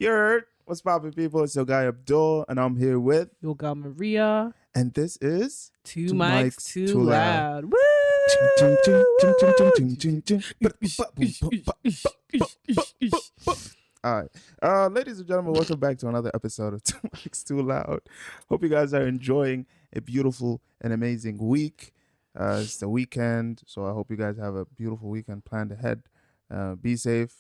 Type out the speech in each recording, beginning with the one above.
You heard? What's poppin', people? It's your guy Abdul, and I'm here with... Your girl Maria. And this is... Two mics too loud. Woo! All right. Ladies and gentlemen, welcome back to another episode of Two Mics Too Loud. Hope you guys are enjoying a beautiful and amazing week. It's the weekend, so I hope you guys have a beautiful weekend planned ahead. Be safe.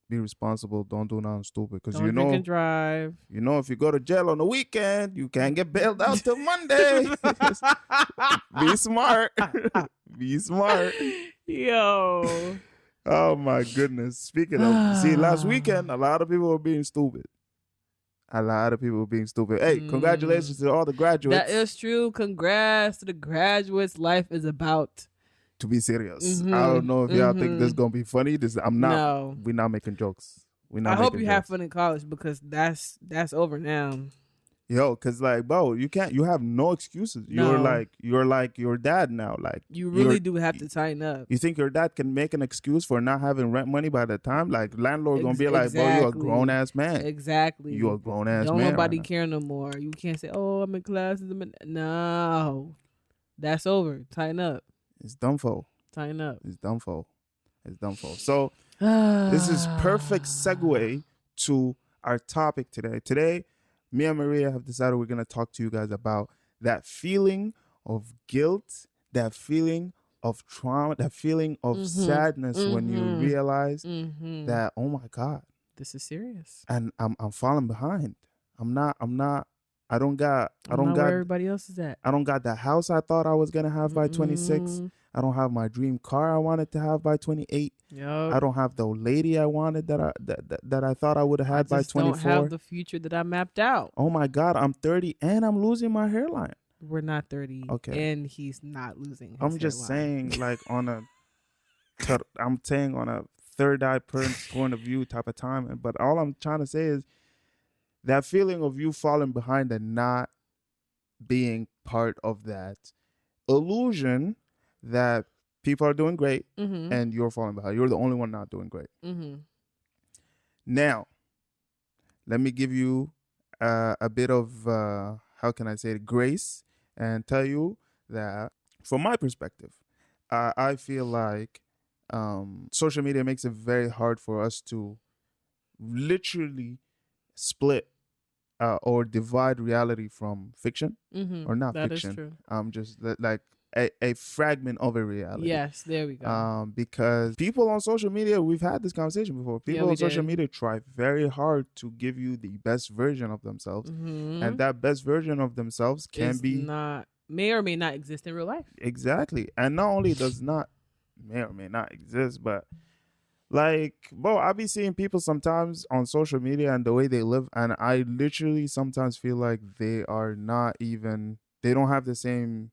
Be responsible. Don't do nothing stupid. Because Don't drink and drive. You know, if you go to jail on the weekend, you can't get bailed out till Monday. Be smart. Be smart. Yo. Oh, my goodness. Speaking of, see, last weekend, a lot of people were being stupid. Hey, congratulations to all the graduates. That is true. Congrats to the graduates. Life is about to be serious. I don't know if y'all think this is gonna be funny. I'm not. No. We're not making jokes. I hope you have fun in college because that's over now. Yo, cause like, bro, you have no excuses. No. You're like your dad now. Like you really do have to tighten up. You think your dad can make an excuse for not having rent money by the time? Like landlord gonna be like, bro, you a grown ass man. Exactly. You a grown ass man. Don't nobody right care no more. You can't say, oh, I'm in classes. No, that's over. Tighten up. It's done for. Tighten up. It's done for. So this is perfect segue to our topic today. Today, me and Maria have decided we're going to talk to you guys about that feeling of guilt, that feeling of trauma, that feeling of sadness when you realize that, oh my God, this is serious. And I'm falling behind. I don't got where everybody else is at. I don't got the house I thought I was going to have by 26. I don't have my dream car I wanted to have by 28. Yep. I don't have the lady I wanted that I thought I would have had by 24. I don't have the future that I mapped out. Oh my God, I'm 30 and I'm losing my hairline. We're not 30. Okay. And he's not losing his I'm just hairline. saying like on a third eye point of view type of time. But all I'm trying to say is that feeling of you falling behind and not being part of that illusion that people are doing great and you're falling behind. You're the only one not doing great. Now, let me give you a bit of, how can I say it, grace and tell you that from my perspective, I feel like social media makes it very hard for us to literally split or divide reality from fiction or not that fiction. Is true. Just like a fragment of a reality. Yes, there we go. Because people on social media, we've had this conversation before. People on social media try very hard to give you the best version of themselves, and that best version of themselves may or may not exist in real life. Exactly, and not only does not may or may not exist, but like, bro, I be seeing people sometimes on social media and the way they live, and I literally sometimes feel like they don't have the same.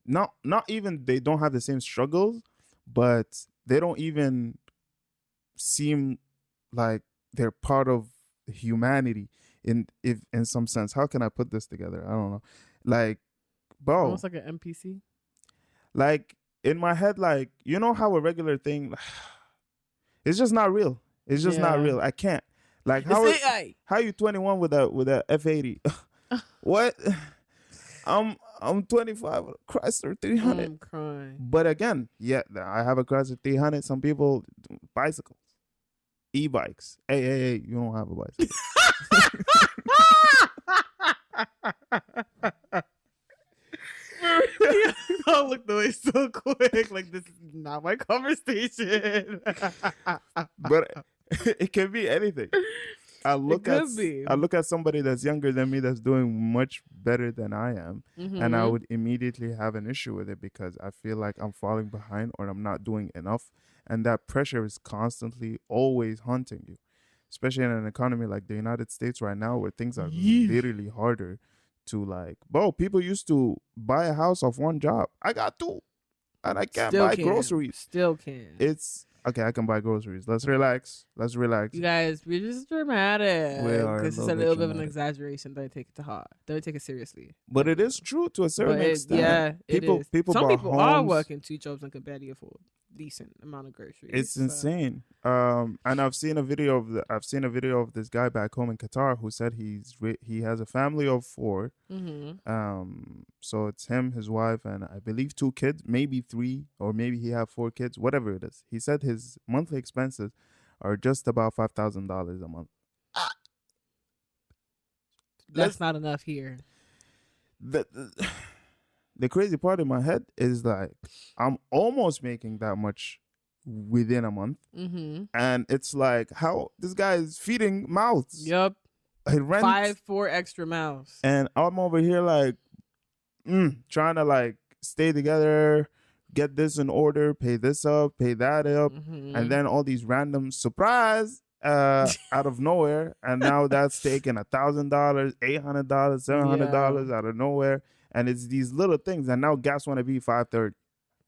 Not even they don't have the same struggles, but they don't even seem like they're part of humanity in some sense. How can I put this together? I don't know. Like, bro, almost like an NPC. Like in my head, like, you know how a regular thing, it's just not real. It's just not real. I can't. Like how you 21 with a F80? What? I'm 25 with a Chrysler 300. I'm crying. But again, I have a Chrysler 300. Some people, bicycles, e-bikes. Hey, you don't have a bicycle. I'll look away so quick. Like, this is not my conversation. But it can be anything. I look at somebody that's younger than me that's doing much better than I am, and I would immediately have an issue with it because I feel like I'm falling behind or I'm not doing enough, and that pressure is constantly always haunting you, especially in an economy like the United States right now where things are literally harder to like. Bro, people used to buy a house off one job. I got two, and I can't buy groceries. Still can. It's okay, I can buy groceries. Let's relax. You guys, we're just dramatic. Because it's a little bit of an exaggeration. Don't take it to heart. Don't take it seriously. But it is true to a certain extent. Yeah, people Some people homes. are working 2 jobs and can barely afford. decent amount of groceries. It's insane. And I've seen a video of this guy back home in Qatar who said he has a family of 4. So it's him, his wife, and I believe 2 kids, maybe 3, or maybe he have 4 kids, whatever it is. He said his monthly expenses are just about $5,000 a month. That's not enough here. The crazy part in my head is like I'm almost making that much within a month, and it's like how this guy is feeding mouths. Yep, he rents 4 extra mouths, and I'm over here like trying to like stay together, get this in order, pay this up, pay that up, and then all these random surprise out of nowhere, and now that's taking $1,000, $800, $700 out of nowhere. And it's these little things. And now gas want to be $5.30.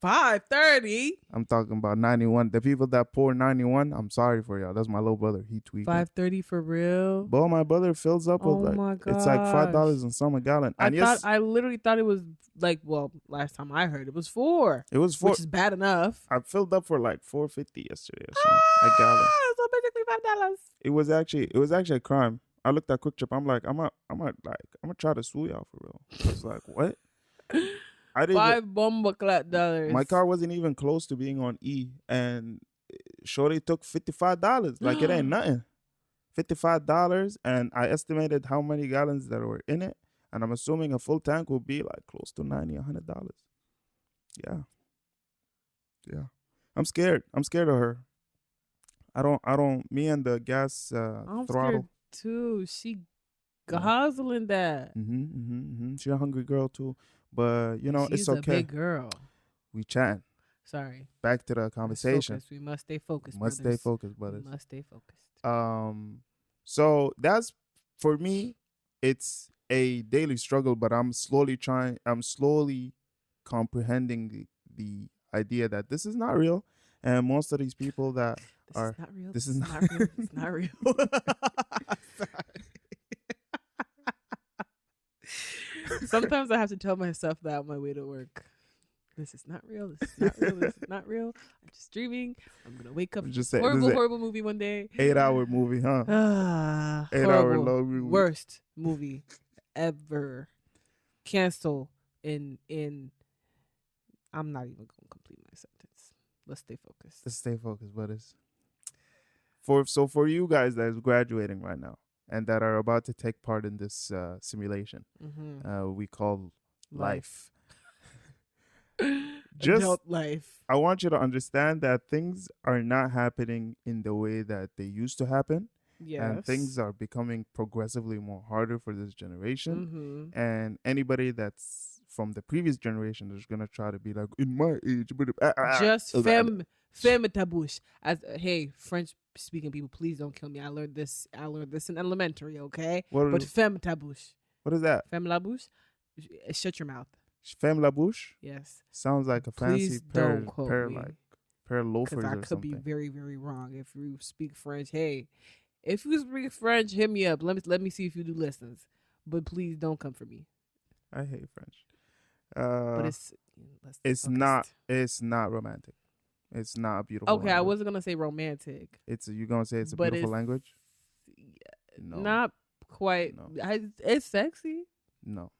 $5.30? I'm talking about 91. The people that pour 91, I'm sorry for y'all. That's my little brother. He tweeted. $5.30 for real? But my brother fills up with my gosh. It's like $5 and some a gallon. And I literally thought it was like, well, last time I heard it was $4. It was $4. Which is bad enough. I filled up for like $4.50 yesterday or something. A gallon. So basically $5. It was actually a crime. I looked at Quick Trip. I'm like, I'm gonna try to sue y'all for real. It's like, what? I didn't. $5 My car wasn't even close to being on E, and Shorty took $55. Like it ain't nothing. $55, and I estimated how many gallons that were in it, and I'm assuming a full tank will be like close to $90, $100. Yeah. I'm scared. I'm scared of her. I don't. Me and the gas I'm throttle. Scared too. She guzzling that. She's a hungry girl too, but you know She's it's okay. A big girl. We chatting. Sorry. Back to the conversation. We must stay focused. Must stay focused, brothers. We must stay focused. So that's for me. It's a daily struggle, but I'm slowly comprehending the idea that this is not real, and most of these people that are not real. This is not real. It's not real. Sorry. Sometimes I have to tell myself that on my way to work. This is not real. This is not real. This is not real. I'm just dreaming. I'm gonna wake up. Just say, horrible movie one day. 8-hour movie, huh? 8-hour long movie. Worst movie ever. Cancel in. I'm not even gonna complete my sentence. Let's stay focused. Let's stay focused, brothers. For you guys that is graduating right now and that are about to take part in this simulation, we call life. Just adult life. I want you to understand that things are not happening in the way that they used to happen. Yes. And things are becoming progressively more harder for this generation. And anybody that's from the previous generation is going to try to be like, in my age. Just femme tabouche. As hey, French speaking people, please don't kill me. I learned this in elementary, okay? But femme tabouche. What is that? Femme la bouche? Shut your mouth. Femme la bouche? Yes. Sounds like a fancy pair of loafers or something. I could be very, very wrong. If you speak French, hey, if you speak French, hit me up. Let me see if you do lessons. But please don't come for me. I hate French. But it's not romantic. It's not a beautiful. Okay, language. I wasn't gonna say romantic. You're gonna say it's a beautiful language? No, not quite. No. It's sexy. No.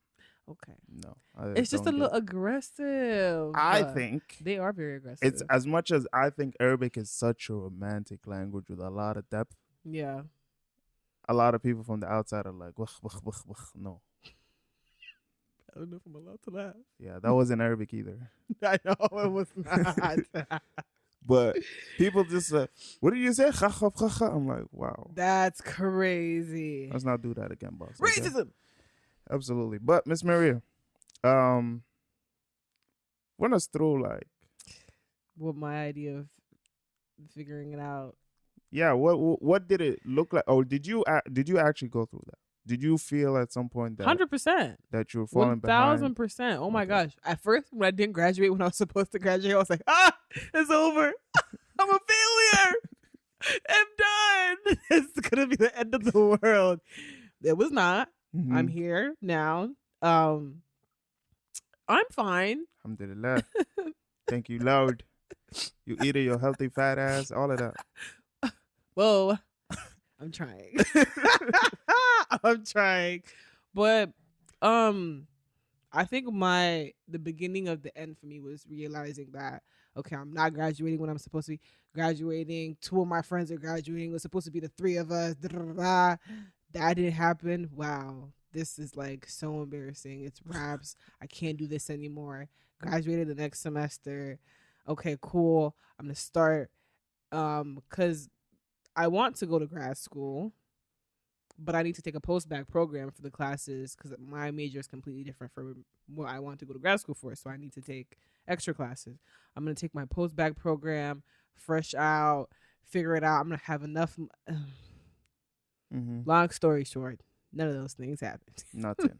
Okay. No. It's just a little aggressive. I think they are very aggressive. It's as much as I think Arabic is such a romantic language with a lot of depth. Yeah. A lot of people from the outside are like, no. I don't know if I'm allowed to laugh. Yeah, that wasn't Arabic either. I know it was not. But people just what did you say? I'm like, wow. That's crazy. Let's not do that again, boss. Racism. Okay? Absolutely. But Miss Maria, run us through like what my idea of figuring it out. Yeah, what did it look like? Or did you actually go through that? Did you feel at some point that 100% that you were falling behind? 1,000%. Oh my gosh! At first, when I didn't graduate when I was supposed to graduate, I was like, it's over. I'm a failure. I'm done. It's gonna be the end of the world. It was not. Mm-hmm. I'm here now. I'm fine. Alhamdulillah. Thank you, Lord. You eating your healthy fat ass, all of that. Whoa. I'm trying. I'm trying. But I think the beginning of the end for me was realizing that, okay, I'm not graduating when I'm supposed to be graduating. 2 of my friends are graduating. It was supposed to be the 3 of us. That didn't happen. Wow. This is like so embarrassing. It's raps. I can't do this anymore. Graduated the next semester. Okay, cool. I'm gonna start because I want to go to grad school, but I need to take a post-bac program for the classes because my major is completely different from what I want to go to grad school for. So I need to take extra classes. I'm going to take my post-bac program, fresh out, figure it out. I'm going to have enough. Long story short, none of those things happened. Nothing.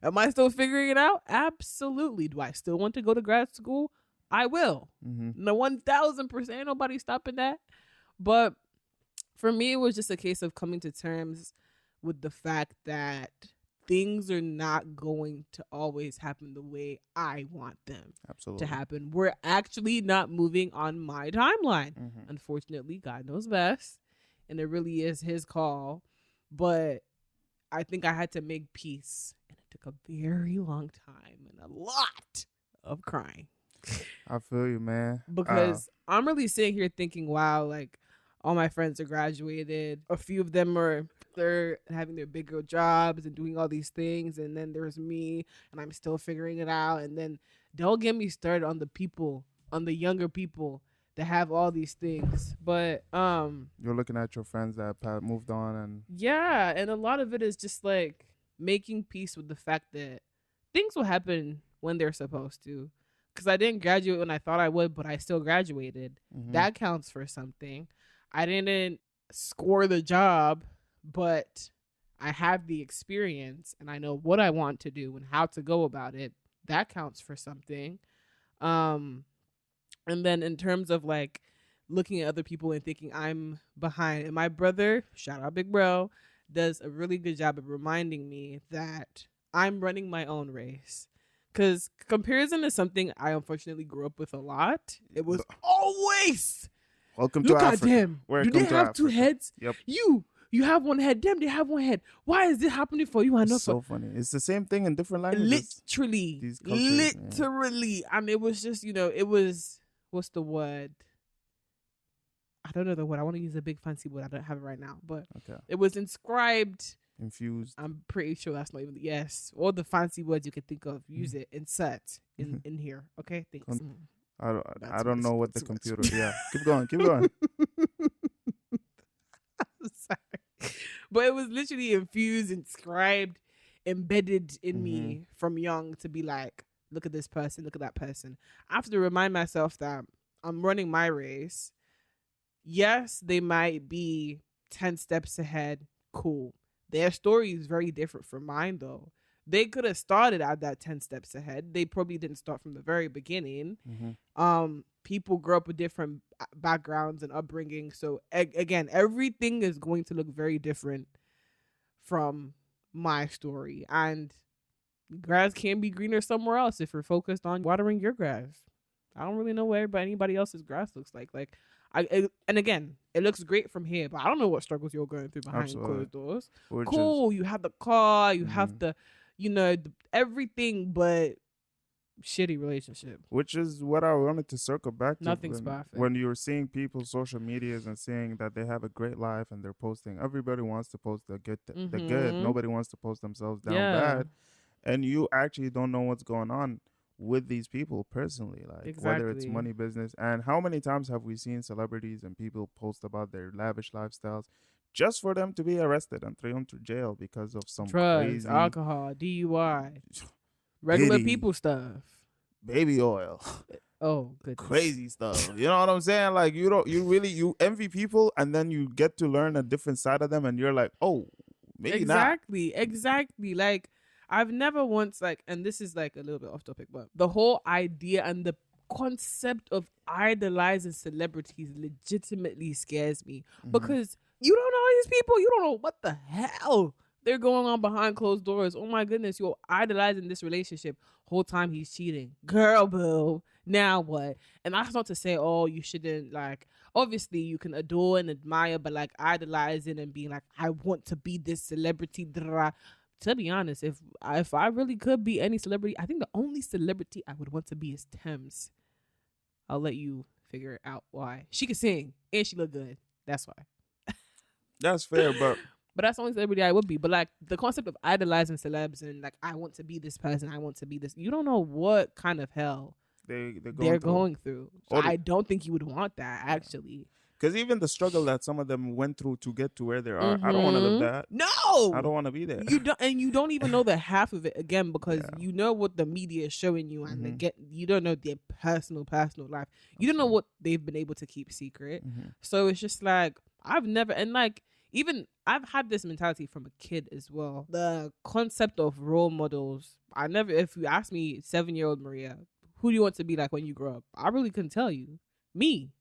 Am I still figuring it out? Absolutely. Do I still want to go to grad school? I will. No, 1,000%. Nobody's stopping that. But for me, it was just a case of coming to terms with the fact that things are not going to always happen the way I want them to happen. We're actually not moving on my timeline. Unfortunately, God knows best. And it really is his call. But I think I had to make peace. And it took a very long time and a lot of crying. I feel you, man. Because I'm really sitting here thinking, wow, like all my friends are graduated. A few of them they're having their big girl jobs and doing all these things. And then there's me and I'm still figuring it out. And then don't get me started on the younger people that have all these things. But you're looking at your friends that have moved on and yeah, and a lot of it is just like making peace with the fact that things will happen when they're supposed to. Because I didn't graduate when I thought I would, but I still graduated. That counts for something. I didn't score the job, but I have the experience and I know what I want to do and how to go about it. That counts for something. And then in terms of like looking at other people and thinking I'm behind, and my brother, shout out Big Bro, does a really good job of reminding me that I'm running my own race. Because comparison is something I unfortunately grew up with a lot. It was always, welcome look to at Africa. them. Do they have 2 heads? Yep. You have 1 head. Them, they have 1 head. Why is this happening for you? I know. It's so funny. It's the same thing in different languages. Literally. These cultures, literally. Yeah. And it was just, it was, what's the word? I don't know the word. I want to use a big fancy word. I don't have it right now. But it was inscribed. Infused. I'm pretty sure that's not even yes. All the fancy words you can think of, use it. Insert in here. Okay, thanks. I don't know what the computer. Yeah, keep going. Sorry, but it was literally infused, inscribed, embedded in me from young to be like, look at this person, look at that person. I have to remind myself that I'm running my race. Yes, they might be 10 steps ahead. Cool. Their story is very different from mine, though. They could have started at that 10 steps ahead. They probably didn't start from the very beginning. People grow up with different backgrounds and upbringing. So, again, everything is going to look very different from my story. And grass can be greener somewhere else if you're focused on watering your grass. I don't really know where anybody else's grass looks like. And again, it looks great from here, but I don't know what struggles you're going through behind closed doors. Cool, you have the car, you have the, everything, but shitty relationship. Which is what I wanted to circle back to. Nothing's perfect. When you're seeing people's social medias and saying that they have a great life and they're posting, everybody wants to post the good. Nobody wants to post themselves down bad. And you actually don't know what's going on with these people personally, like whether it's money, business. And how many times have we seen celebrities and people post about their lavish lifestyles just for them to be arrested and thrown to jail because of some drugs, crazy alcohol, DUI, regular people stuff, baby oil, oh goodness, crazy stuff. You know what I'm saying? Like you envy people, and then you get to learn a different side of them, and you're like, oh, maybe not. Exactly. Like, I've never once, and this is like a little bit off topic, but the whole idea and the concept of idolizing celebrities legitimately scares me because you don't know these people. You don't know what the hell they're going on behind closed doors. Oh my goodness, you're idolizing this relationship. Whole time he's cheating. Girl, boo. Now what? And that's not to say, oh, you shouldn't like. Obviously, you can adore and admire, but like idolizing and being like, I want to be this celebrity. To be honest, if I really could be any celebrity, I think the only celebrity I would want to be is Thames. I'll let you figure out why. She can sing and she look good. That's why. That's fair, but that's the only celebrity I would be. But like the concept of idolizing celebs and like I want to be this person, I want to be this. You don't know what kind of hell they're going through. So I don't think you would want that actually. Because even the struggle that some of them went through to get to where they are, I don't want to live that. No, I don't want to be there. You don't even know the half of it again because you know what the media is showing you, and you don't know their personal life. You don't know what they've been able to keep secret. So it's just like I've had this mentality from a kid as well. The concept of role models. If you ask me, 7-year-old Maria, who do you want to be like when you grow up? I really couldn't tell you. Me.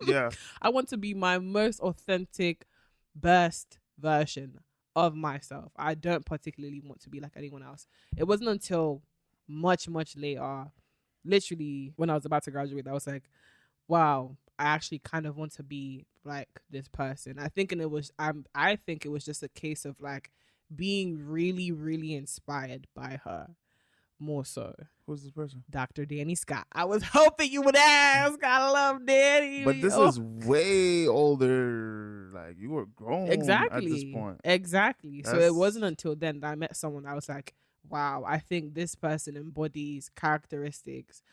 Yeah. I want to be my most authentic, best version of myself. I don't particularly want to be like anyone else. It wasn't until much, much later, literally when I was about to graduate, that I was like, wow, I actually kind of want to be like this person. I think it was just a case of like being really, really inspired by her. More so. Who's this person? Dr. Danny Scott. I was hoping you would ask. I love Danny. But this is way older. Like, you were grown at this point. Exactly. So it wasn't until then that I met someone I was like, wow, I think this person embodies characteristics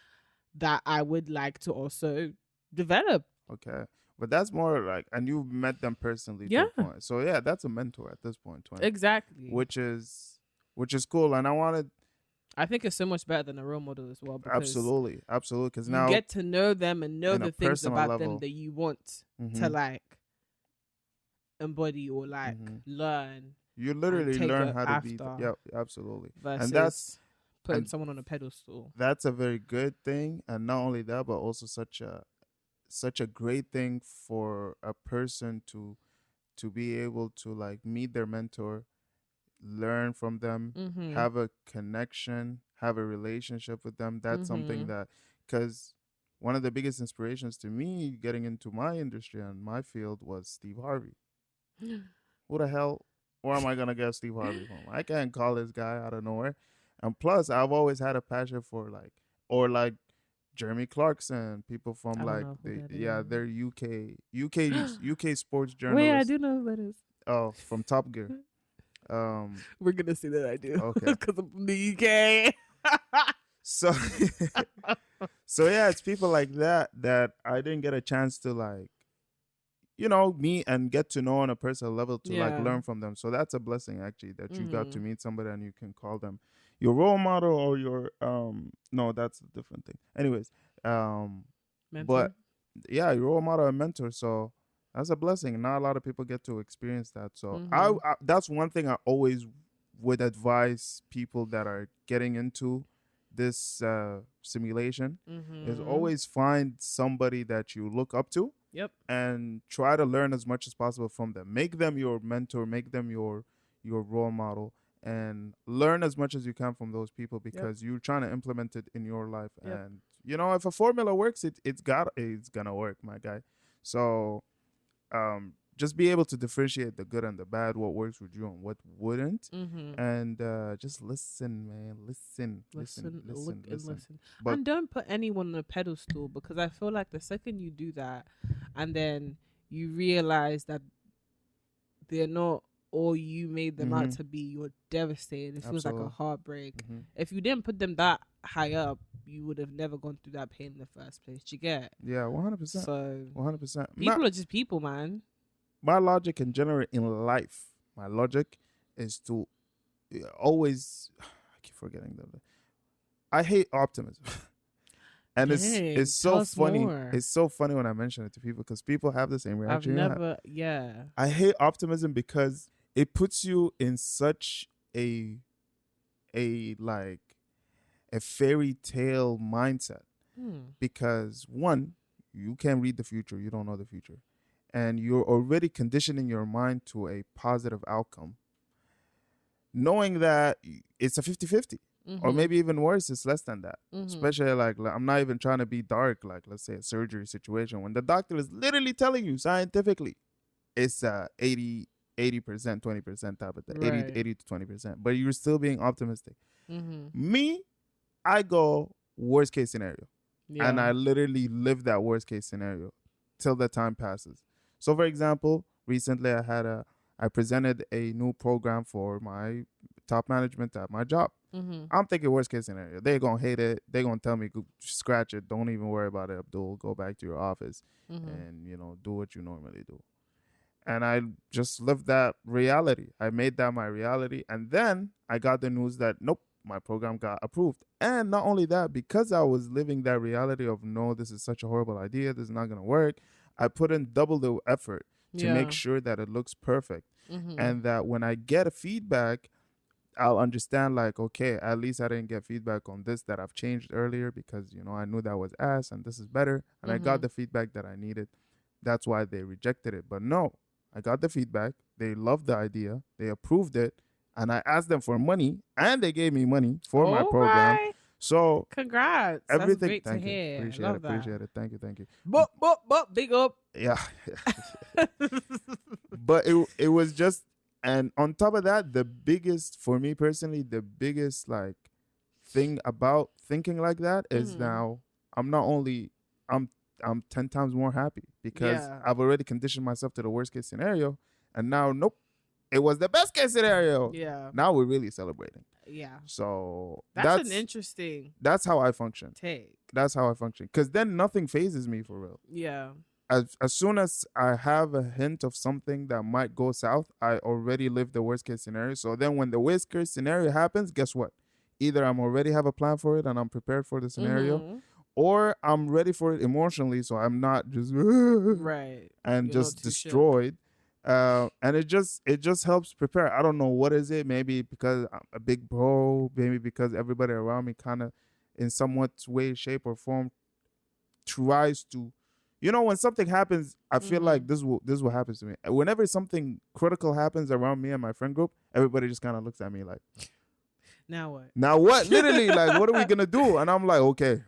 that I would like to also develop. Okay. But that's more like, and you've met them personally. Yeah. To a point. So yeah, that's a mentor at this point. 20, exactly. Which is cool. And I think it's so much better than a role model as well. Absolutely. Because now you get to know them and know the things about them that you want to like embody or like learn. You literally learn how to be. Yeah, absolutely. And that's putting someone on a pedestal. That's a very good thing, and not only that, but also such a great thing for a person to be able to like meet their mentor, learn from them, have a connection, have a relationship with them. That's something that, because one of the biggest inspirations to me getting into my industry and my field was Steve Harvey. Who the hell, where am I going to get Steve Harvey from? I can't call this guy out of nowhere. And plus, I've always had a passion for like Jeremy Clarkson, people from like, they're UK sports journalists. Wait, I do know who that is. Oh, from Top Gear. We're gonna say that I do. Okay. Because I'm from the UK. So yeah, it's people like that I didn't get a chance to like, meet and get to know on a personal level to like learn from them. So that's a blessing actually that you got to meet somebody and you can call them your role model or your no, that's a different thing. Anyways, mentor? But yeah, your role model and mentor. So that's a blessing. Not a lot of people get to experience that. So I that's one thing I always would advise people that are getting into this simulation is always find somebody that you look up to. Yep. And try to learn as much as possible from them. Make them your mentor, make them your role model, and learn as much as you can from those people because you're trying to implement it in your life. And if a formula works, it's gonna work, my guy. So just be able to differentiate the good and the bad, what works with you and what wouldn't, and just listen, man. Listen. But, and don't put anyone on a pedestal, because I feel like the second you do that, and then you realize that they're not all you made them out to be, you're devastated. It feels like a heartbreak. If you didn't put them that high up, you would have never gone through that pain in the first place. Do you get? Yeah, 100%. So 100%. People are just people, man. My logic in general in life, is to always, I keep forgetting that. I hate optimism. And it's so funny. More. It's so funny when I mention it to people because people have the same reaction. I hate optimism because it puts you in such a fairy tale mindset. Because one, you can't read the future. You don't know the future. And you're already conditioning your mind to a positive outcome knowing that it's a 50-50. Or Mhm. maybe even worse, it's less than that. Mhm. Especially like I'm not even trying to be dark, like let's say a surgery situation when the doctor is literally telling you scientifically it's 80%, 20% type of thing, Right. 80 to 20%, but you're still being optimistic. Mhm. Me, I go worst case scenario, and I Yeah. literally live that worst case scenario till the time passes. So, for example, recently I presented a new program for my top management at my job. Mhm. I'm thinking worst case scenario. They're gonna hate it. They're gonna tell me, scratch it. Don't even worry about it, Abdul. Go back to your office Mhm. and do what you normally do. And I just lived that reality. I made that my reality. And then I got the news that nope, my program got approved. And not only that, because I was living that reality of no, this is such a horrible idea, this is not gonna work, I put in double the effort to make Yeah. sure that it looks perfect. Mhm. And that when I get a feedback, I'll understand like, okay, at least I didn't get feedback on this that I've changed earlier because, I knew that was ass and this is better. And I got Mhm. the feedback that I needed. That's why they rejected it. But no, I got the feedback. They loved the idea. They approved it. And I asked them for money and they gave me money for my All program. right. So Congrats. That's everything, great to thank you. hear. Appreciate Love it. that. Appreciate it. Thank you. Thank you. But, big up. Yeah. But it was just, and on top of that, the biggest, for me personally, the biggest like thing about thinking like that is Mhm. now I'm not only I'm I'm 10 times more happy because Yeah. I've already conditioned myself to the worst case scenario, and now nope, it was the best case scenario. Yeah. Now we're really celebrating. Yeah. So That's an interesting that's how I function. take. That's how I function. Because then nothing phases me for real. Yeah. As soon as I have a hint of something that might go south, I already lived the worst case scenario. So then when the worst case scenario happens, guess what? Either I'm already have a plan for it and I'm prepared for the scenario, Mhm. or I'm ready for it emotionally, so I'm not just Right. and You're not just too shook. destroyed. And it just helps prepare. I don't know what is it. Maybe because I'm a big bro. Maybe because everybody around me kind of, in somewhat way, shape, or form, tries to. When something happens, I feel like this is what happens to me. Whenever something critical happens around me and my friend group, everybody just kind of looks at me like, Now what? now what? Literally, like, what are we gonna do? And I'm like, okay.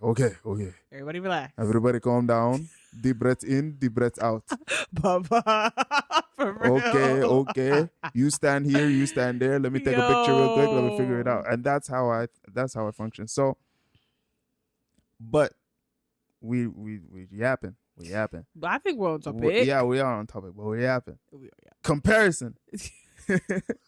Everybody relax. Everybody calm down. Deep breath in, deep breath out. Baba. For real. Okay. You stand here, you stand there. Let me take a picture real quick. Let me figure it out. Yo. And that's how I function. So, but we yapping. We yapping. But I think we're on topic. Yeah, we are on topic, but we're yapping. Yeah. Comparison.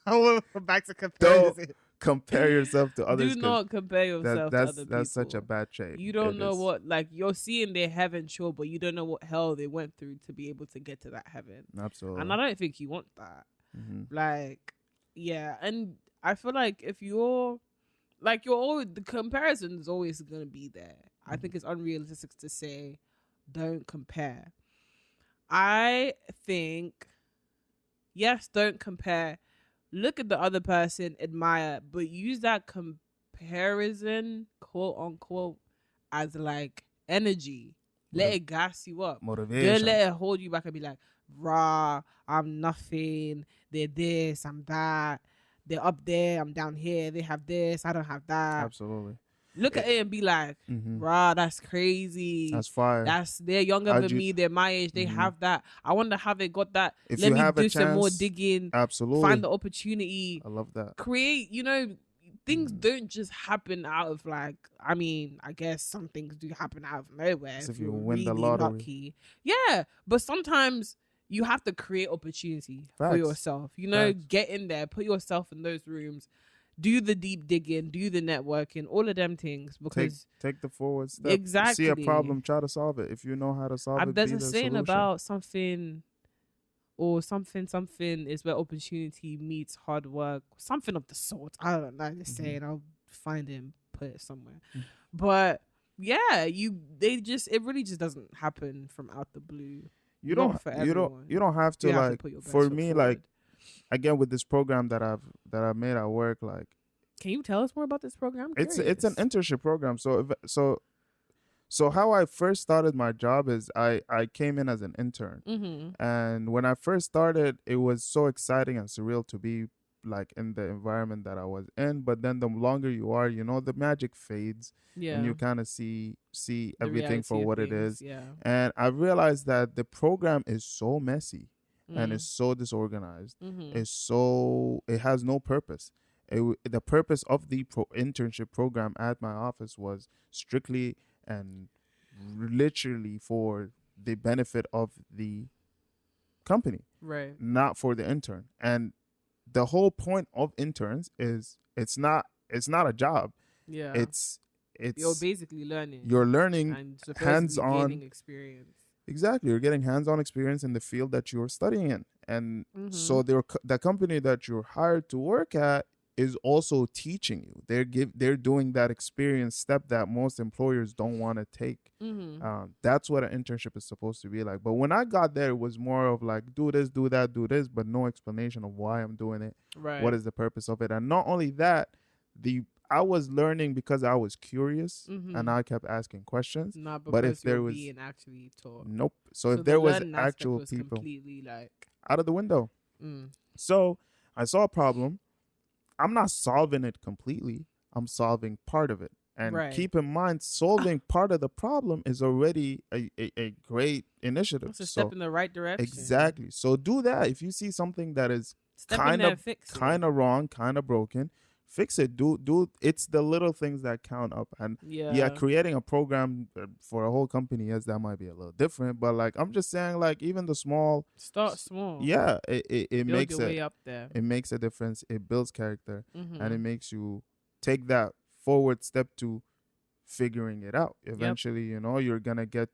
We're back to comparison. Compare yourself to others. Do not compare yourself to other people. That's such a bad trait. You don't know what, like, you're seeing their heaven, sure, but you don't know what hell they went through to be able to get to that heaven. Absolutely. And I don't think you want that. Mm-hmm. Like, yeah. And I feel like if you're, like, you're always, the comparison is always going to be there. I think it's unrealistic to say, don't compare. I think, yes, don't compare. Look at the other person, admire, but use that comparison, quote unquote, as like energy. Let it gas you up. Motivation. Don't let it hold you back and be like, rah, I'm nothing. They're this, I'm that. They're up there, I'm down here. They have this, I don't have that. Absolutely. Look at it and be like, rah, that's crazy. That's fire. They're younger than me. They're my age. They have that. I wonder how they got that. If Let you me have do a some more chance, digging. absolutely. Find the opportunity. I love that. Create, things don't just happen out of like, I mean, I guess some things do happen out of nowhere. As if if you you're win really the lottery. lucky. Yeah. But sometimes you have to create opportunity for Facts. yourself. Facts. Get in there, put yourself in those rooms. Do the deep digging, do the networking, all of them things, because take the forward step. exactly. See a problem, try to solve it. If you know how to solve it, there's be a the saying solution. about something is where opportunity meets hard work, something of the sort. I don't know the saying. I'll find it and put it somewhere. But yeah, it really just doesn't happen from out the blue. You Not don't for you don't everyone. you don't have to You have to like put your best for foot me forward. like again with this program that I've made at work, like Can you tell us more about this program? I'm it's an curious. internship program. So how I first started my job is I came in as an intern. Mm-hmm. And when I first started, it was so exciting and surreal to be like in the environment that I was in. But then the longer you are, the magic fades, Yeah. and you kind of see The everything for reality of what it things, is. Yeah. And I realized that the program is so messy and Mm. it's so disorganized. Mhm. It has no purpose. The purpose of the internship program at my office was strictly and literally for the benefit of the company, Right. not for the intern. And the whole point of interns is it's not a job. Yeah. It's You're basically learning. you're learning And supposedly hands-on. gaining experience. Exactly, you're getting hands-on experience in the field that you're studying in. And so Mhm. the company that you're hired to work at is also teaching you. They're doing that experience step that most employers don't want to take. Mhm. That's what an internship is supposed to be like. But when I got there, it was more of like, do this, do that, do this, but no explanation of why I'm doing it. Right. What is the purpose of it? And not only that, I was learning because I was curious and I kept asking questions. Not But if because there you're was being actually taught. nope. So if the there was learning aspect actual was people completely like out of the window. mm. So I saw a problem. I'm not solving it completely. I'm solving part of it. And Right. keep in mind, solving part of the problem is already a great initiative. It's a step in the right direction. Exactly. So do that. If you see something that is Step in there and fix it. kind of wrong, kind of broken, fix it. Do it's the little things that count up. And Yeah. creating a program for a whole company, yes, that might be a little different. But like I'm just saying, like even the small, Start small. yeah, it Build makes your way up there. it makes a difference. It builds character, Mhm. and it makes you take that forward step to figuring it out. Eventually, you're gonna get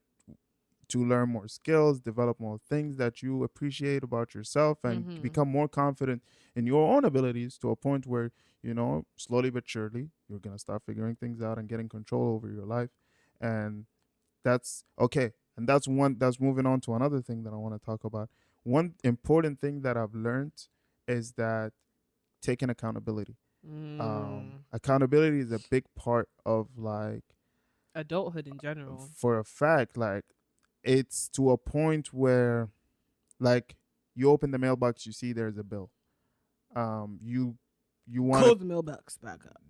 to learn more skills, develop more things that you appreciate about yourself, and become more confident in your own abilities to a point where, slowly but surely, you're going to start figuring things out and getting control over your life. And that's okay. And that's moving on to another thing that I want to talk about. One important thing that I've learned is that taking accountability. Accountability is a big part of like adulthood in general. For a fact, like it's to a point where like you open the mailbox, you see there's a bill. You want close the mailbox back up.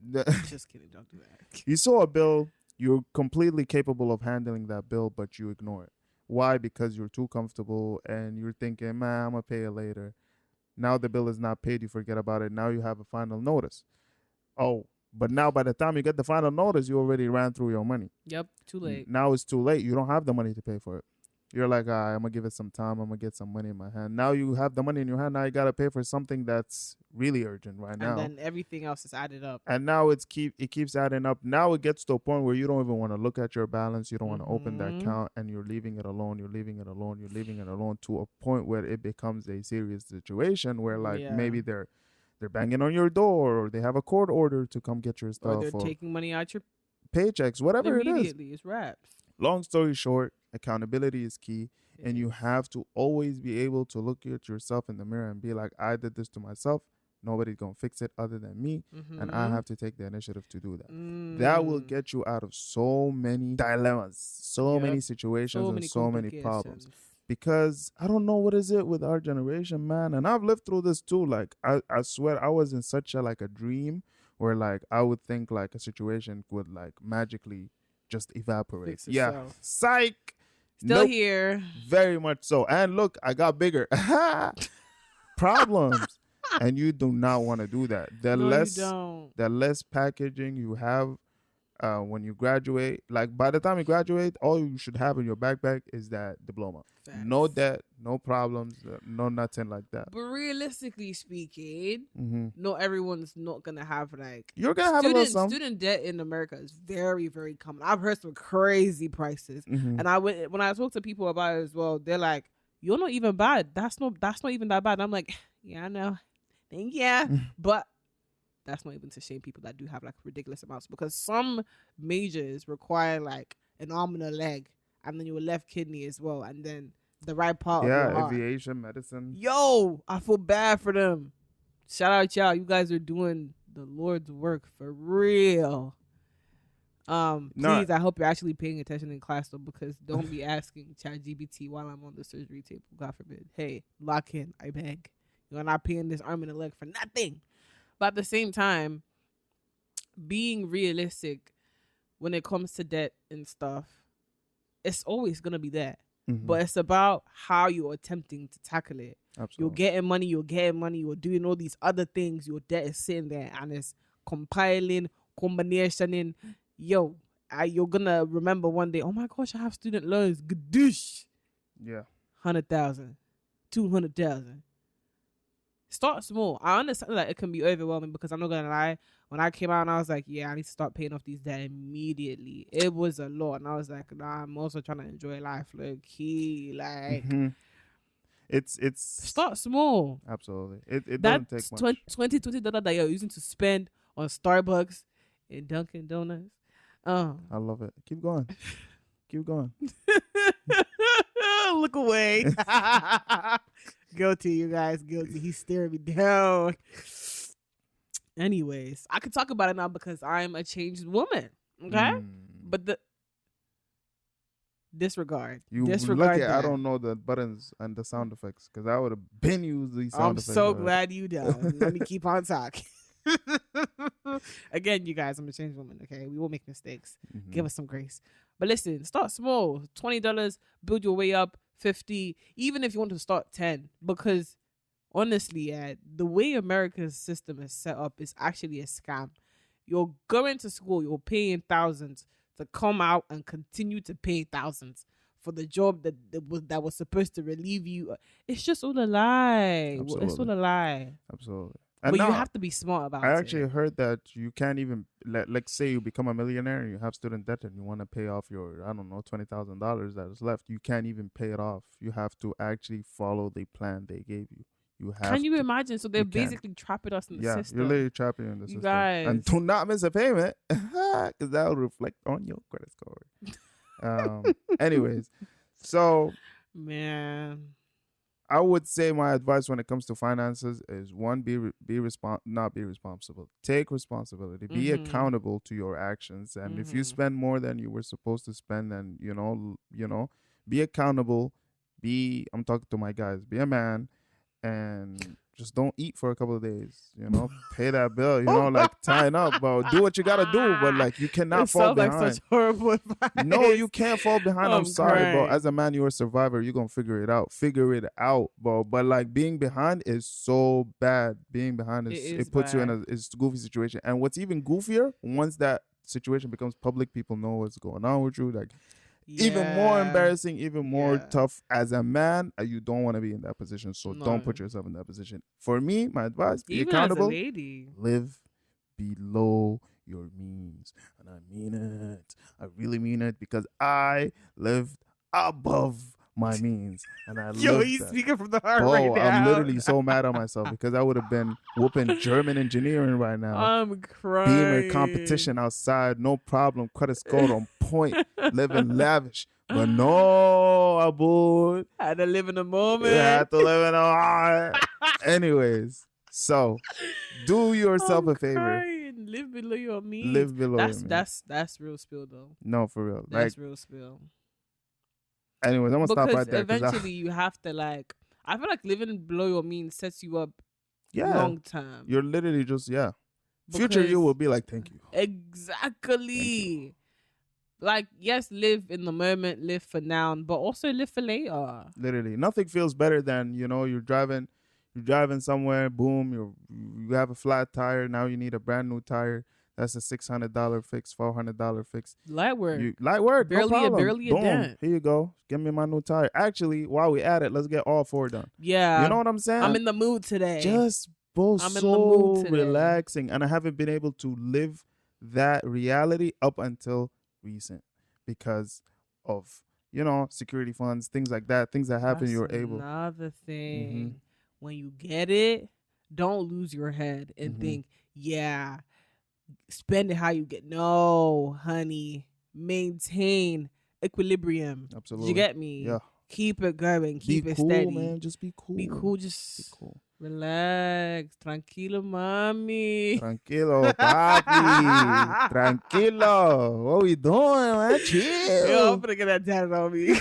Just kidding, don't do that. You saw a bill, you're completely capable of handling that bill, but you ignore it. Why? Because you're too comfortable and you're thinking, man, I'm gonna pay it later. Now the bill is not paid, you forget about it. Now you have a final notice. Oh, but now by the time you get the final notice, you already ran through your money. Yep, too late. Now it's too late. You don't have the money to pay for it. You're like, all right, I'm going to give it some time. I'm going to get some money in my hand. Now you have the money in your hand. Now you got to pay for something that's really urgent right now. And then everything else is added up. And now it keeps adding up. Now it gets to a point where you don't even want to look at your balance. You don't want to open that account, and you're leaving it alone. You're leaving it alone. You're leaving it alone to a point where it becomes a serious situation where like maybe they're banging on your door, or they have a court order to come get your stuff, or they're taking money out your paychecks, whatever it is. Immediately, it's wraps. Long story short, accountability is key, and you have to always be able to look at yourself in the mirror and be like, I did this to myself. Nobody's going to fix it other than me, and I have to take the initiative to do that. That will get you out of so many dilemmas, so many situations, and so many problems. Because I don't know what is it with our generation, man. And I've lived through this too. Like, I swear I was in such a dream where like I would think like a situation would like magically just evaporate. Yeah. Psych. Still here. Very much so. And look, I got bigger. Problems. And you do not want to do that. The less packaging you have when you graduate, like by the time you graduate, all you should have in your backpack is that diploma. Facts. No debt, no problems, no nothing like that. But realistically speaking, not everyone's not gonna have like you're gonna have a little something. Student debt in America is very, very common. I've heard some crazy prices, and when I talk to people about it as well, they're like, "You're not even bad. That's not even that bad." And I'm like, "Yeah, I know, thank you," but that's not even to shame people that do have like ridiculous amounts, because some majors require like an arm and a leg, and then your left kidney as well, and then the right part of your heart. Aviation, medicine. Yo, I feel bad for them. Shout out y'all. You guys are doing the Lord's work for real. Please, I hope you're actually paying attention in class though, because don't be asking ChatGPT while I'm on the surgery table. God forbid. Hey, lock in, I beg. You're not paying this arm and a leg for nothing. But at the same time, being realistic when it comes to debt and stuff, it's always gonna be there. But it's about how you're attempting to tackle it. Absolutely. You're getting money, you're doing all these other things. Your debt is sitting there and it's compiling, combinationing. You're gonna remember one day, oh my gosh, I have student loans. Gadoosh. Yeah. 100,000, 200,000. Start small. I understand that it can be overwhelming because I'm not gonna lie. When I came out and I was like, yeah, I need to start paying off these debt immediately. It was a lot. And I was like, nah, I'm also trying to enjoy life low key. Like, it's start small. Absolutely. It doesn't take much. $20 that you're using to spend on Starbucks and Dunkin' Donuts. I love it. Keep going. Keep going. Look away. Guilty, you guys. Guilty. He's staring me down. Anyways, I could talk about it now because I'm a changed woman. Okay? But disregard. Disregard that. I don't know the buttons and the sound effects because I would have been used these sound effects. I'm so glad you don't. Let me keep on talking. Again, you guys, I'm a changed woman. Okay? We will make mistakes. Give us some grace. But listen, start small. $20, build your way up. 50, even if you want to start 10, because honestly, the way America's system is set up is actually a scam. You're going to school, you're paying thousands to come out and continue to pay thousands for the job that was supposed to relieve you. It's just all a lie. Absolutely. It's all a lie. Absolutely. And but you have to be smart about it. I actually heard that you can't even, like say you become a millionaire and you have student debt and you want to pay off your, I don't know, $20,000 that is left. You can't even pay it off. You have to actually follow the plan they gave you. You have Can you imagine? So they're basically trapping us in the system. You're literally trapping you in the system. Guys. And do not miss a payment because that will reflect on your credit score. Anyways, so. Man. I would say my advice when it comes to finances is one, not be responsible. Take responsibility. Be accountable to your actions. And if you spend more than you were supposed to spend, then you know, be accountable. I'm talking to my guys. Be a man and just don't eat for a couple of days. You know, pay that bill. You know, like tying up, bro. Do what you gotta do, but like you cannot fall behind. Like such horrible advice. No, you can't fall behind. I'm sorry, bro. As a man, you're a survivor. You're gonna figure it out. Figure it out, bro. But like being behind is so bad. Being behind it puts you in a goofy situation. And what's even goofier, once that situation becomes public, people know what's going on with you. Like. Yeah. Even more embarrassing, even more tough. As a man, you don't want to be in that position. So don't put yourself in that position. For me, my advice, be accountable. As a lady. Live below your means. And I mean it. I really mean it because I lived above my means. And I Yo, he's speaking from the heart right now. I'm literally so mad at myself because I would have been whooping German engineering right now. I'm crying. Beamer competition outside, no problem. Credit score on point. Living lavish. But no, Abdul. Had to live in the moment. Had to live in the moment. Anyways, so do yourself a favor. Crying. Live below your means. Live below your means. That's real spill though. No, for real. That's real spill. Anyways, I'm gonna stop right there. Eventually you have to I feel like living below your means sets you up long term. You're literally just future you will be like, thank you. Exactly. Thank you. Like, yes, live in the moment, live for now, but also live for later. Literally. Nothing feels better than, you're driving somewhere, boom, you have a flat tire, now you need a brand new tire. That's a $600 fix, $400 fix. Light work. Light work. Barely Boom. a dent. Here you go. Give me my new tire. Actually, while we at it, let's get all four done. Yeah. You know what I'm saying? I'm in the mood today. Just both so relaxing. And I haven't been able to live that reality up until recent because of, security funds, things like that. Things that happen, you're able. Another thing. When you get it, don't lose your head and think, spend it how you get. No, honey. Maintain equilibrium. Absolutely. You get me? Yeah. Keep it going. Keep it cool, steady. Man. Just be cool. Be cool. Just be cool. Relax. Tranquilo, mami. Tranquilo, papi. Tranquilo. What we doing, man? Chill. Yo, I'm gonna get that tatted on me.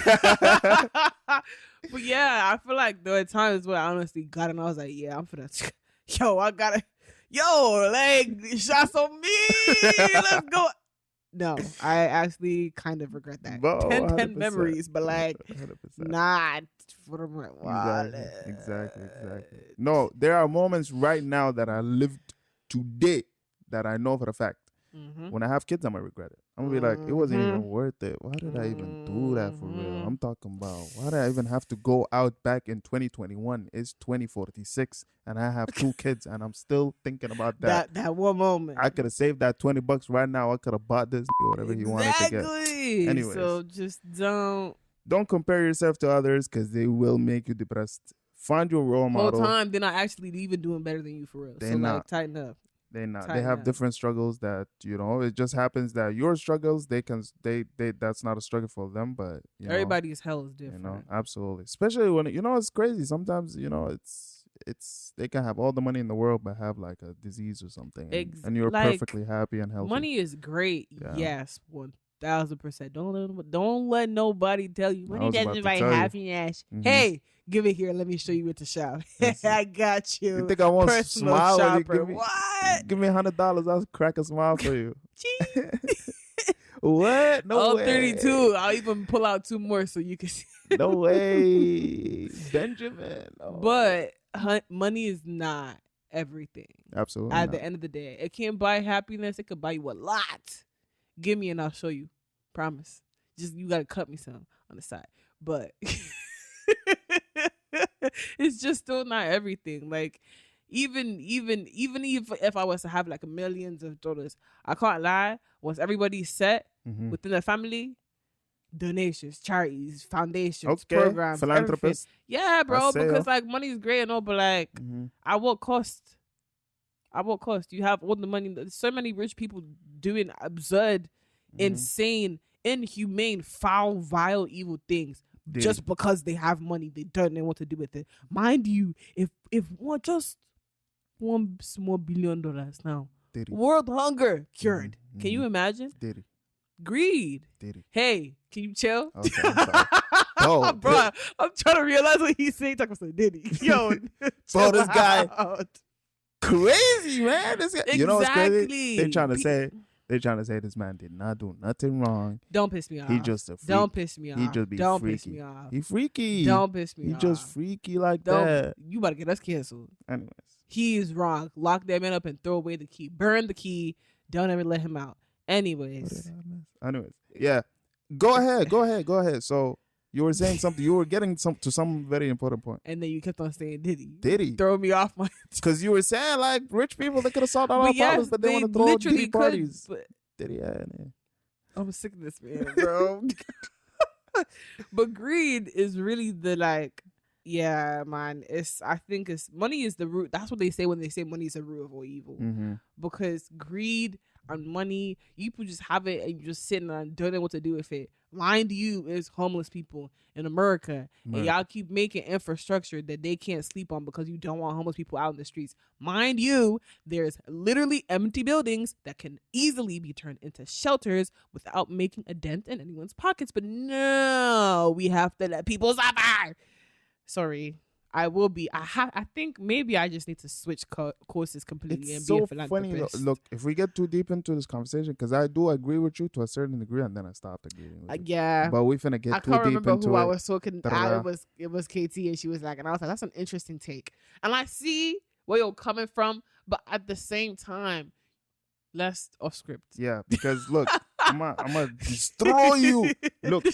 But yeah, I feel like there were times where I honestly got it and I was like, yeah, I'm finna. Yo, I gotta. yo, like shots on me. Let's go. No, I actually kind of regret that. Bro, 10 100%. memories, but like 100%. not for my wallet. Exactly. No, there are moments right now that I lived today that I know for a fact. Mm-hmm. When I have kids, I'm gonna regret it. I'm gonna be like, it wasn't even worth it. Why did I even do that for real? I'm talking about, why did I even have to go out back in 2021? It's 2046 and I have 2 kids and I'm still thinking about that. That one moment. I could have saved that $20 right now. I could have bought this or whatever he wanted to get. Anyways, so just don't compare yourself to others because they will make you depressed. Find your role model. Whole time they're not actually even doing better than you for real. They're so not. like tighten up. They're not. They have different struggles that, it just happens that your struggles, that's not a struggle for them, but everybody's hell is different. Absolutely. Especially when, it's crazy. Sometimes, it's they can have all the money in the world, but have like a disease or something. And you're perfectly happy and healthy. Money is great. Yeah. Yes. 1,000%. Don't let nobody tell you money doesn't buy happiness. Mm-hmm. Hey, give it here. Let me show you where to shop. I got you. You think I want to smile? Shopper. What? Give me $100. I'll crack a smile for you. What? No way. 32. I'll even pull out 2 more so you can see. No way, Benjamin. Oh. But money is not everything. Absolutely. At the end of the day, it can't buy happiness. It could buy you a lot. Give me and I'll show you. Promise. Just you gotta cut me some on the side. But it's just still not everything. Like even if I was to have like millions of dollars, I can't lie. Once everybody's set within the family, donations, charities, foundations, programs, philanthropists. Yeah, bro. Because like money is great and all, but like at what cost? At what cost? You have all the money. There's so many rich people doing absurd, insane, inhumane, foul, vile, evil things just because they have money. They don't know what to do with it. Mind you, if just $1 small billion now, world hunger cured. Can you imagine? Greed. Hey, can you chill? Okay, I'm sorry. Oh, bro, I'm trying to realize what he's saying. Talking about Diddy. Yo, bro, this guy crazy, man. This guy, exactly. You know what's crazy? They're trying to say this man did not do nothing wrong. Don't piss me off. He just a freak. Don't piss me off. He just be Don't freaky. piss me off. He freaky. Don't piss me off. He just freaky like that. You about to get us canceled. Anyways. He is wrong. Lock that man up and throw away the key. Burn the key. Don't ever let him out. Anyways. Yeah. Go ahead. So you were saying something. You were getting to some very important point. And then you kept on saying Diddy. Diddy. Throw me off my... Because you were saying like rich people, they could have solved all our problems, but they want to throw Diddy parties. But... Diddy, yeah. I'm sick of this man, bro. But greed is really the like... Yeah, man. I think money is the root. That's what they say when they say money is the root of all evil. Because greed and money, you people just have it and you just sitting and don't know what to do with it. Mind you, is homeless people in America, and y'all keep making infrastructure that they can't sleep on because you don't want homeless people out in the streets. Mind you, there's literally empty buildings that can easily be turned into shelters without making a dent in anyone's pockets. But no, we have to let people suffer. Sorry, I will be. I think maybe I just need to switch courses completely and be a philanthropist. Funny. Look, if we get too deep into this conversation, because I do agree with you to a certain degree, and then I stopped agreeing with you. Yeah, but we finna get too deep into it. I can't remember who I was talking. It was KT, and she was like, and I was like, that's an interesting take, and I see where you're coming from, but at the same time, less off script. Yeah, because look, I'm gonna destroy you. Look,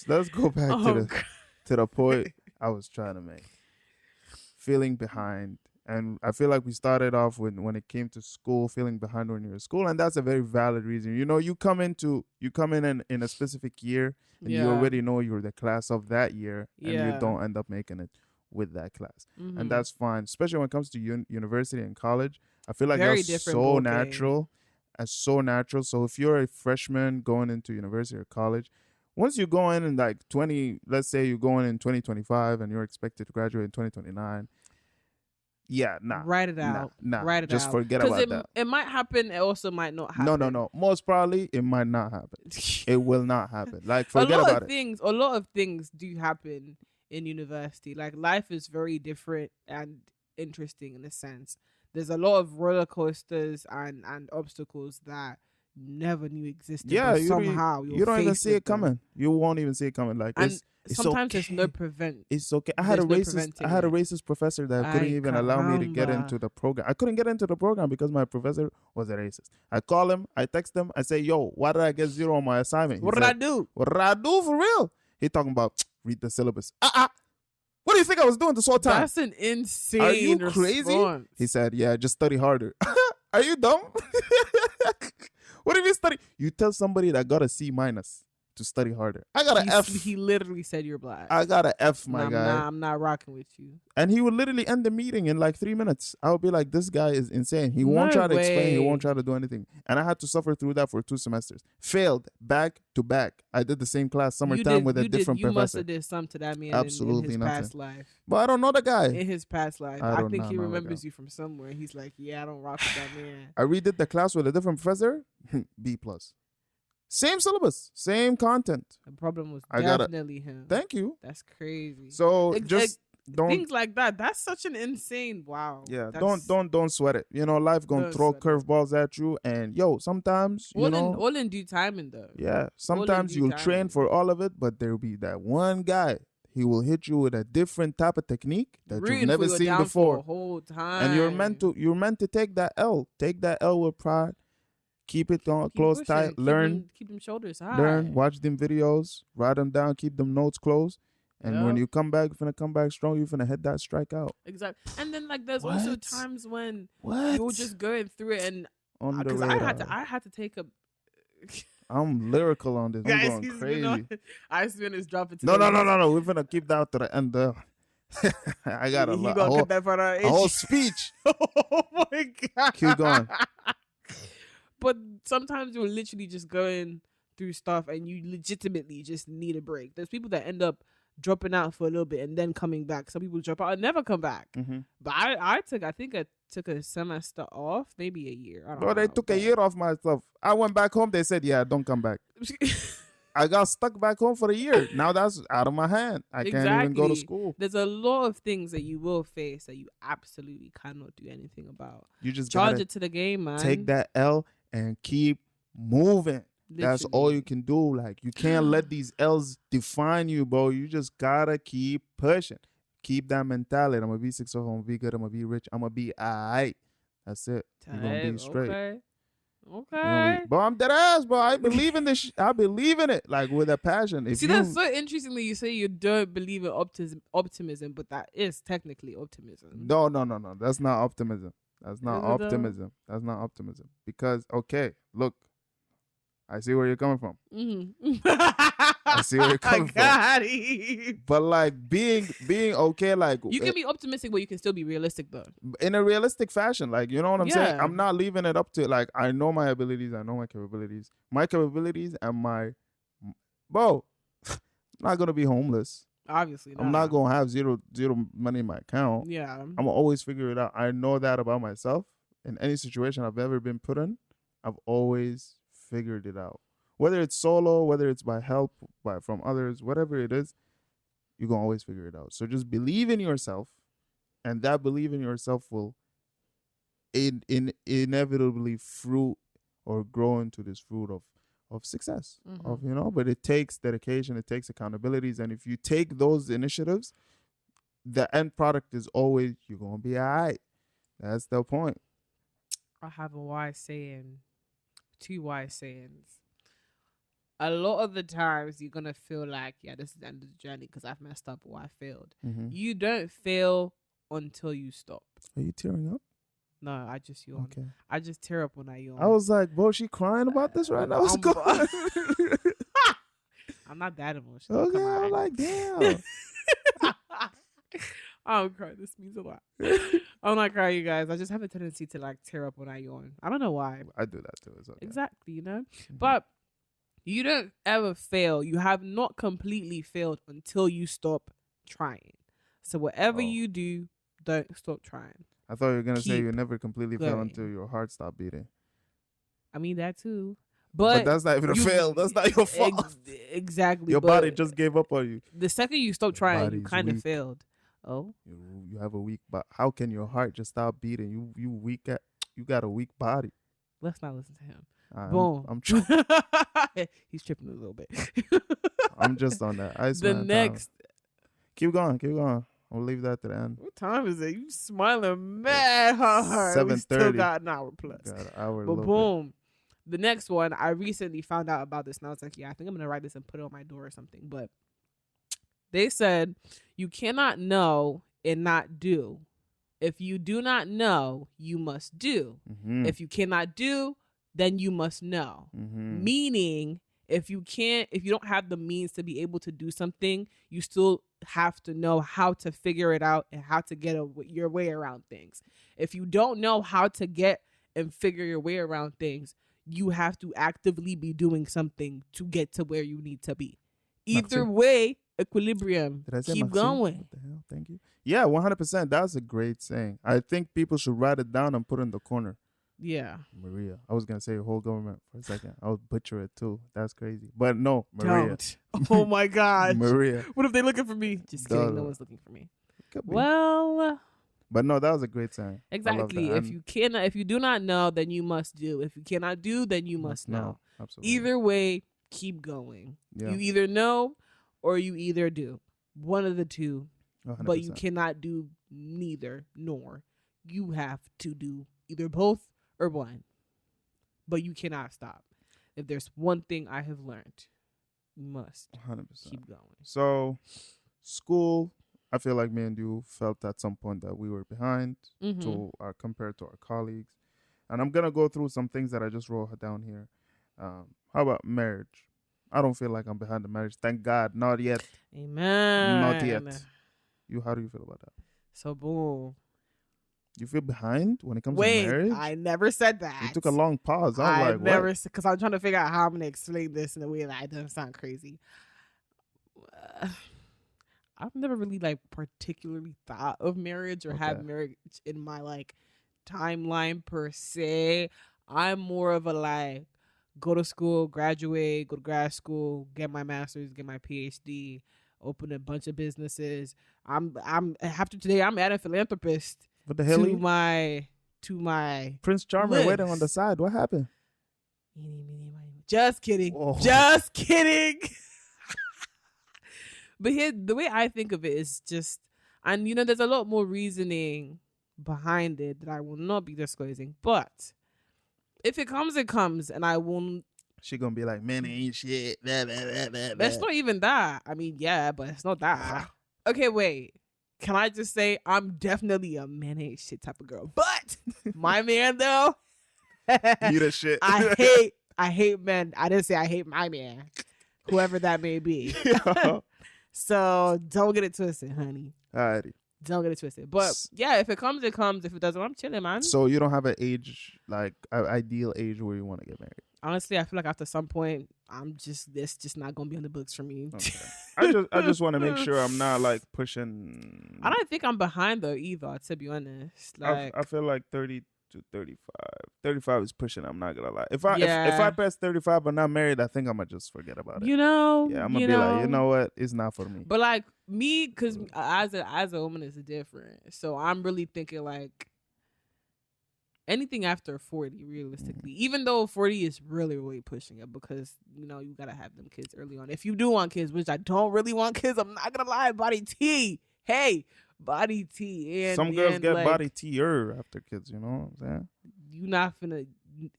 let's go back to the point I was trying to make. Feeling behind. And I feel like we started off when it came to school, feeling behind when you're in school. And that's a very valid reason. You come in a specific year and you already know you're the class of that year and you don't end up making it with that class. And that's fine. Especially when it comes to university and college. I feel like that's so natural. It's so natural. So if you're a freshman going into university or college, once you go in like let's say you're going in 2025 and you're expected to graduate in 2029, write it out. Write it out. Just forget about that. It might happen. It also might not happen. No. Most probably, it might not happen. It will not happen. Like, forget about it. A lot of things do happen in university. Like, life is very different, and interesting in a sense. There's a lot of roller coasters and obstacles that you never knew existed. Yeah, but somehow you don't even see it coming. You won't even see it coming. Like, and it's sometimes okay. there's no prevent. It's okay. I had a racist professor that couldn't even allow me to get into the program. I couldn't get into the program because my professor was a racist. I call him, I text him, I say, yo, why did I get 0 on my assignment? What did I do? What did I do for real? He talking about read the syllabus. What do you think I was doing this whole time? That's an insane Are you crazy? response. He said, yeah, just study harder. Are you dumb? What do you mean study? You tell somebody that got a C- to study harder. I got an F. He literally said you're black. I got an F, my guy. I'm not rocking with you. And he would literally end the meeting in like 3 minutes. I would be like, this guy is insane. He won't try to explain. He won't try to do anything. And I had to suffer through that for 2 semesters. Failed back to back. I did the same class summertime with a different professor. You must have did something to that man Absolutely in his nothing. past life. But I don't know the guy. In his past life. I think he remembers you from somewhere. He's like, yeah, I don't rock with that man. I redid the class with a different professor. B+. Same syllabus, same content. The problem was definitely him. Thank you. That's crazy. So don't things like that. That's such an insane. Wow. Yeah. Don't sweat it. You know, life gonna throw curveballs at you, and sometimes all in due timing though. Yeah. Sometimes you'll train for all of it, but there'll be that one guy. He will hit you with a different type of technique that you've never seen before. The whole time. And you're meant to take that L. Take that L with pride. Keep it on close tight. Learn. Keep them shoulders high. Learn. Watch them videos. Write them down. Keep them notes close. And when you come back, you're finna come back strong. You're finna hit that strike out. Exactly. And then there's also times when you're just going through it, and because I had to take a. I'm lyrical on this. Guys, I'm going crazy. Ice Spin is dropping. No. We're finna keep that to the end. I got a whole speech. Oh my god! Keep going. But sometimes you're literally just going through stuff and you legitimately just need a break. There's people that end up dropping out for a little bit and then coming back. Some people drop out and never come back. Mm-hmm. But I took a semester off, maybe a year. I don't know. They took a year off my stuff. I went back home. They said, yeah, don't come back. I got stuck back home for a year. Now that's out of my hand. I can't even go to school. There's a lot of things that you will face that you absolutely cannot do anything about. You just charge it to the game, man. Take that L and keep moving. Literally. That's all you can do. Like, you can't let these L's define you, bro. You just gotta keep pushing. Keep that mentality. I'm gonna be successful. I'm gonna be good. I'm gonna be rich. I'm gonna be alright. That's it. You're gonna be straight. Okay. But I'm dead ass, bro. I believe in this. I believe in it, like, with a passion. See, that's so interestingly, you say you don't believe in optimism, but that is technically optimism. No. That's not optimism. That's not optimism. That's not optimism. Because, okay, look, I see where you're coming from. Mm-hmm. I see where you're coming from. But like being okay, like you can be optimistic, but you can still be realistic though. In a realistic fashion, like, you know what I'm saying? I'm not leaving it up to, like, I know my abilities, I know my capabilities. My capabilities and bro, I'm not gonna be homeless. Obviously not. I'm not gonna have zero money in my account. Yeah. I'm gonna always figure it out. I know that about myself. In any situation I've ever been put in, I've always figured it out. Whether it's solo, whether it's by help from others, whatever it is, you're gonna always figure it out. So just believe in yourself, and that belief in yourself will inevitably fruit or grow into this fruit of success. Mm-hmm. But it takes dedication, it takes accountabilities, and if you take those initiatives, the end product is always, you're gonna be alright. That's the point. I have a wise saying. 2 wise sayings. A lot of the times you're gonna feel like, yeah, this is the end of the journey because I've messed up or I failed. Mm-hmm. You don't fail until you stop. Are you tearing up? No, I just yawn. Okay. I just tear up when I yawn. I was like, bro, she crying about this right now? What's going on? I'm not that emotional. Okay, I'm like, damn. I don't cry. This means a lot. I'm not crying, you guys. I just have a tendency to like tear up when I yawn. I don't know why. I do that too. It's okay. Exactly, Mm-hmm. But you don't ever fail. You have not completely failed until you stop trying. So whatever you do, don't stop trying. I thought you were gonna say you never completely fail until your heart stopped beating. I mean that too. But that's not even a fail. That's not your fault. Exactly. Your body just gave up on you. The second you stop trying, you kind of failed. Oh, You have a weak body. How can your heart just stop beating? You got a weak body. let's not listen to him. I'm, Boom. I'm, tr- He's tripping a little bit. I'm just on that. The next. Keep going. We'll leave that to the end. What time is it? You smiling mad hard. We still 7:30. got an hour plus. Got an hour. But boom. The next one, I recently found out about this, and I was like, yeah, I think I'm going to write this and put it on my door or something. But they said, you cannot know and not do. If you do not know, you must do. Mm-hmm. If you cannot do, then you must know. Mm-hmm. Meaning, if you don't have the means to be able to do something, you still have to know how to figure it out and how to get your way around things. If you don't know how to get and figure your way around things, you have to actively be doing something to get to where you need to be. Either way, equilibrium. Keep going. What the hell? Thank you. Yeah, 100%. That's a great saying. I think people should write it down and put it in the corner. Yeah. Maria. I was going to say whole government for a second. I would butcher it too. That's crazy. But no, Maria. Don't. Oh my God. Maria. What if they're looking for me? Just kidding. No one's looking for me. Could be. Well. But no, that was a great saying. Exactly. If you do not know, then you must do. If you cannot do, then you must know. Absolutely. Either way, keep going. Yeah. You either know or you either do. One of the two. 100%. But you cannot do neither nor. You have to do either both or one. But you cannot stop. If there's one thing I have learned, you must 100%. keep going. So, school, I feel like me and you felt at some point that we were behind compared to our colleagues. And I'm going to go through some things that I just wrote down here. How about marriage? I don't feel like I'm behind the marriage. Thank God. Not yet. Amen. Not yet. How do you feel about that? So, boom. You feel behind when it comes to marriage? I never said that. You took a long pause. I like, never, because I'm trying to figure out how I'm going to explain this in a way that it doesn't sound crazy. I've never really particularly thought of marriage or had marriage in my timeline per se. I'm more of a go to school, graduate, go to grad school, get my master's, get my PhD, open a bunch of businesses. After today, I'm adding philanthropist. What the hell? To my Prince Charming list. waiting on the side. What happened? Just kidding. Whoa. Just kidding. But here, the way I think of it is just, and there's a lot more reasoning behind it that I will not be disclosing. But if it comes, it comes, and I won't. She gonna be like, man, it ain't shit. Blah, blah, blah, blah, blah. It's not even that. I mean, yeah, but it's not that. Okay, wait. Can I just say I'm definitely a man ain't shit type of girl. But my man though, you the shit. I hate men. I didn't say I hate my man, whoever that may be. So don't get it twisted, honey. Alrighty. Don't get it twisted. But yeah, if it comes, it comes. If it doesn't, I'm chilling, man. So you don't have an age, an ideal age where you want to get married? Honestly, I feel like after some point, it's just not gonna be on the books for me. Okay. I just want to make sure I'm not pushing. I don't think I'm behind though either. To be honest, I feel like 30 to 35. 35 is pushing. I'm not gonna lie. If I pass 35 but not married, I think I'm gonna just forget about it. Yeah, I'm gonna be like, you know what? It's not for me. But me, because as a woman, it's different. So I'm really thinking anything after 40, realistically, even though 40 is really, really pushing it because, you got to have them kids early on. If you do want kids, which I don't really want kids, I'm not going to lie, body T. Hey, body T. And some girls get body T-er after kids, you know what I'm saying? You not finna,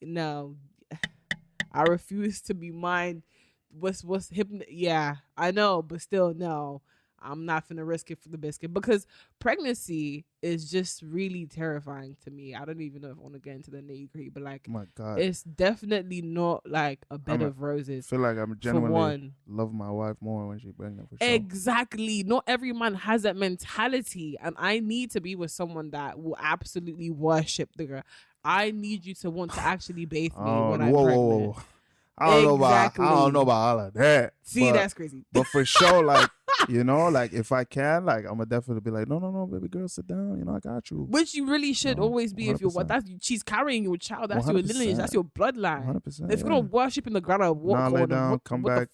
no. I refuse to be mine. What's hip? Yeah, I know, but still, no. I'm not finna risk it for the biscuit because pregnancy is just really terrifying to me. I don't even know if I want to get into the nitty-gritty, but my God, it's definitely not a bed of roses. I feel like I'm genuinely love my wife more when she's pregnant. For sure. Exactly. Not every man has that mentality, and I need to be with someone that will absolutely worship the girl. I need you to want to actually bathe me when I'm pregnant. I don't know about all of that. See, that's crazy. But for sure, You know, like if I can, like I'm gonna definitely be like, no, baby girl, sit down. You know, I got you. Which you really should always be if you're 100%. that's she's carrying your child. That's your lineage. That's your bloodline. 100%. If you're gonna worship in the ground or walk Nah, lay on down, come back.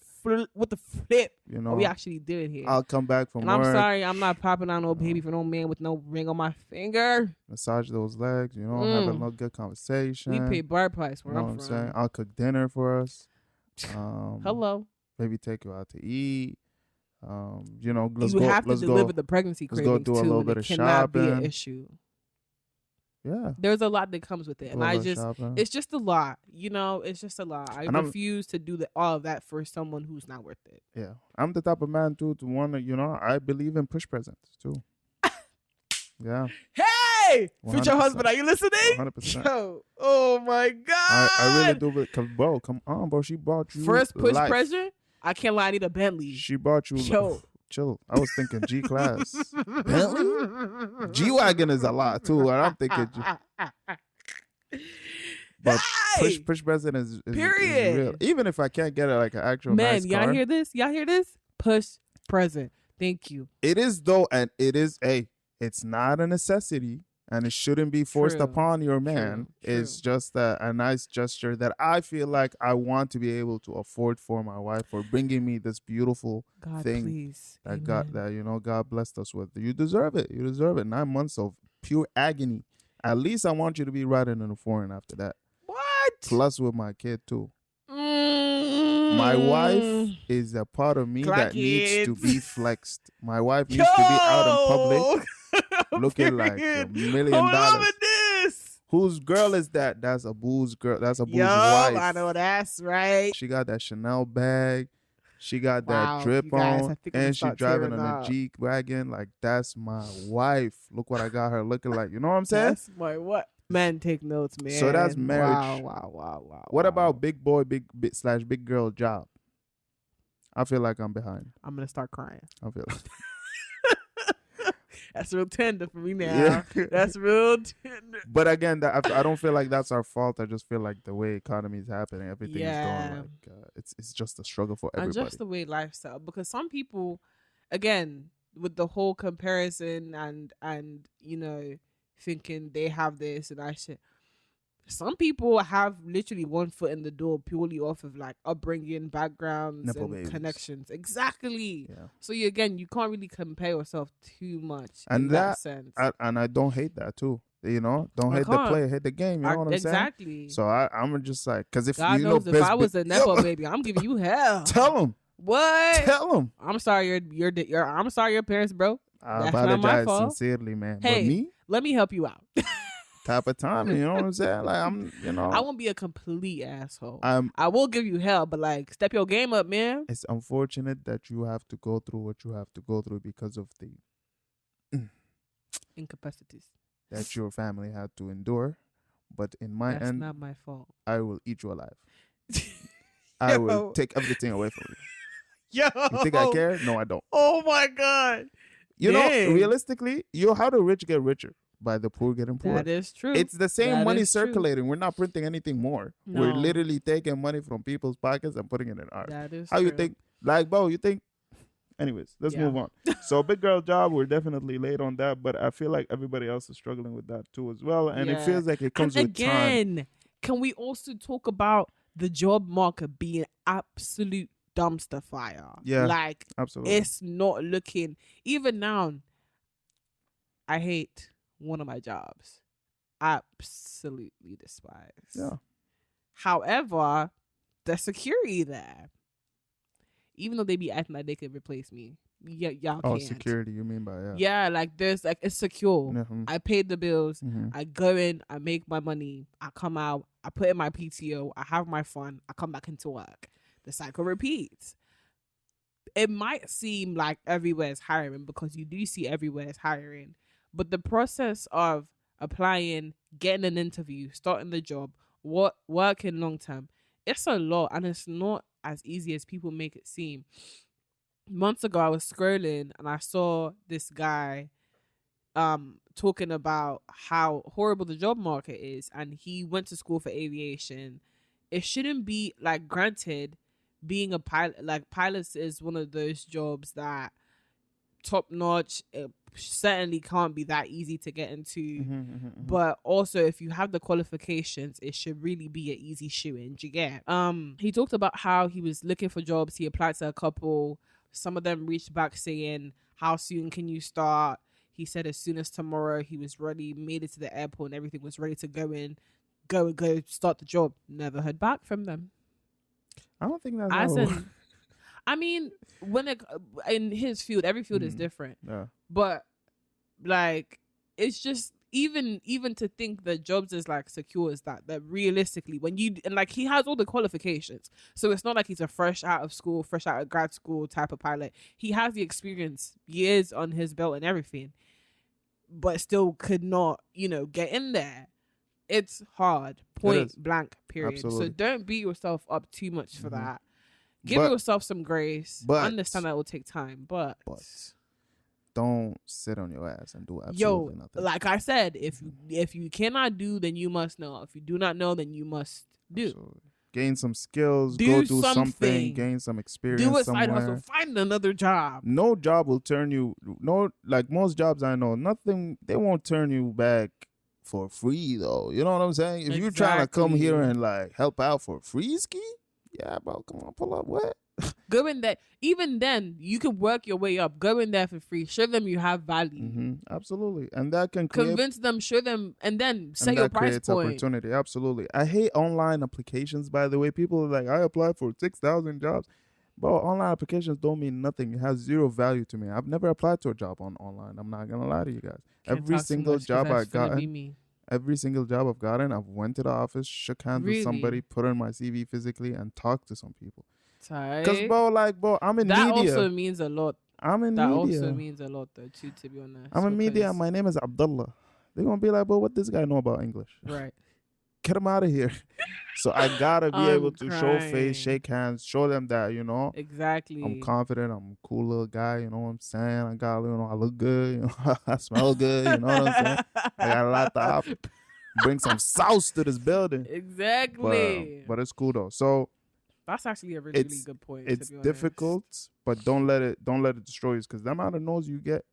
What the flip You are know, we actually doing here? I'll come back from and work. I'm sorry, I'm not popping out no baby for no man with no ring on my finger. Massage those legs. You know, have a little good conversation. We pay bar price where You know I'm what from. saying? I'll cook dinner for us. Hello. Maybe take you out to eat. You know, let's you go. have to let's deliver go. the pregnancy Let's cravings go do a too, little and bit it of cannot be an shopping. issue. Yeah. There's a lot that comes with it, and I just, shopping. it's just a lot. You know, it's just a lot. I refuse to do all of that for someone who's not worth it. Yeah, I'm the type of man too to want to. You know, I believe in push presents too. Yeah. Hey, 100%. future husband, are you listening? 100%. Yo, oh my god! I really do. Cause bro, come on, bro. She bought you First push life. pressure. I can't lie. I need a Bentley. She bought you. Yo. Chill. I was thinking G class. Bentley? G wagon is a lot too, and I'm thinking. But push present is period. real. Even if I can't get it like an actual man, nice y'all car. hear this? Y'all hear this? Push present. Thank you. It is though, and it is it's not a necessity, and it shouldn't be forced upon your man. True. It's just a nice gesture that I feel like I want to be able to afford for my wife, for bringing me this beautiful God, thing please. that God blessed us with. You deserve it. You deserve it. 9 months of pure agony. At least I want you to be riding in a foreign after that. What? Plus with my kid too. My wife is a part of me that needs to be flexed. My wife needs to be out in public looking like $1 million. This. Whose girl is that? That's a boo's girl. That's a boo's wife. I know that's right. She got that Chanel bag. She got that drip on. And she driving on a G wagon. Like, that's my wife. Look what I got her looking like. You know what I'm saying? That's my what? Man, take notes, man. So that's marriage. Wow. What about big boy, big girl job? I feel like I'm behind. I'm gonna start crying. I feel like that's real tender for me now. Yeah. That's real tender. But again, I don't feel like that's our fault. I just feel like the way economy is happening, everything is going like it's just a struggle for everybody. And just the way lifestyle, because some people, again, with the whole comparison and you know, thinking they have this and I should. Some people have literally one foot in the door purely off of like upbringing, backgrounds, Nipple and babies. Connections. Exactly. Yeah. So you can't really compare yourself too much and in that sense. And I don't hate that too. You know, don't hate the play, hate the game. You know what I'm saying? Exactly. So I'm just like, because if God you knows know, if I was a Nepo baby, I'm giving you hell. Tell him. What? Tell him. I'm sorry, I'm sorry, your parents, bro. I That's not my apologize fault. sincerely, man. Hey, but me, let me help you out. type of time, you know what I'm saying? Like I won't be a complete asshole. I will give you hell, but like step your game up, man. It's unfortunate that you have to go through what you have to go through because of the incapacities that your family had to endure. But in my That's end, not my fault. I will eat you alive. I will take everything away from you. Yo, you think I care? No, I don't. Oh my god. You know, realistically, how the rich get richer? By the poor getting poorer. That is true. It's the same money circulating. True. We're not printing anything more. No. We're literally taking money from people's pockets and putting it in ours. That is How true. you think? Like, bro, you think? Anyways, let's move on. So, big girl job, we're definitely late on that, but I feel like everybody else is struggling with that too as well, and it feels like it comes with time. Can we also talk about the job market being absolute dumpster fire? Yeah, like absolutely. It's not looking even now. I hate one of my jobs. Absolutely despise. Yeah. However, the security there, even though they be acting like they could replace me, y'all can't. Security, you mean by Yeah, like there's like it's secure. Mm-hmm. I paid the bills. Mm-hmm. I go in, I make my money, I come out, I put in my PTO, I have my fun, I come back into work. The cycle repeats. It might seem like everywhere is hiring because you do see everywhere is hiring, but the process of applying, getting an interview, starting the job, working long term, it's a lot, and it's not as easy as people make it seem. Months ago, I was scrolling and I saw this guy talking about how horrible the job market is, and he went to school for aviation. It shouldn't be like, granted, being a pilot, like pilots is one of those jobs that top notch. It certainly can't be that easy to get into. But also, if you have the qualifications, it should really be an easy shoe-in. Do you get? He talked about how he was looking for jobs. He applied to a couple. Some of them reached back saying, "How soon can you start?" He said as soon as tomorrow. He was ready, made it to the airport, and everything was ready to go start the job. Never heard back from them. I don't think that's As in, I mean, when it, in his field, every field is different. Yeah. But like, it's just even to think that jobs is like secure as that realistically, when you, and like, he has all the qualifications, so it's not like he's a fresh out of grad school type of pilot. He has the experience, years on his belt and everything, but still could not, get in there. It's hard, point blank, period. Absolutely. So don't beat yourself up too much for that. Give yourself some grace. But understand that it will take time, but don't sit on your ass and do absolutely nothing. Like I said, if you cannot do, then you must know. If you do not know, then you must do. Absolutely. Gain some skills. Go do something. Gain some experience. Do a somewhere. side hustle. Find another job. No job will turn you. No, like most jobs I know, nothing. They won't turn you back for free though. You know what I'm saying? If you're trying to come here and like help out for free ski, yeah, bro, come on, pull up. What? Go in there. Even then, you can work your way up. Go in there for free. Show them you have value. Absolutely, and that can convince them. Show them, and then set your price point. Opportunity. Absolutely. I hate online applications. By the way, people are like, I applied for 6,000 jobs. Bro, online applications don't mean nothing. It has zero value to me. I've never applied to a job online. I'm not gonna lie to you guys. Every single job I got. Every single job I've gotten, I've went to the office, shook hands with somebody, put on my CV physically, and talked to some people. Because, bro, I'm in media. That also means a lot. I'm in media. That also means a lot, though, too, to be honest. I'm in media, and my name is Abdullah. They're going to be like, bro, what this guy know about English? Right. Get him out of here. So I got to be able to show face, shake hands, show them that, Exactly. I'm confident. I'm a cool little guy. You know what I'm saying? I got, I look good. I smell good. You know what I'm saying? I got a lot to offer. Bring some sauce to this building. Exactly. But it's cool, though. So that's actually a really good point. It's difficult, but don't let it destroy you, because the amount of no's you get,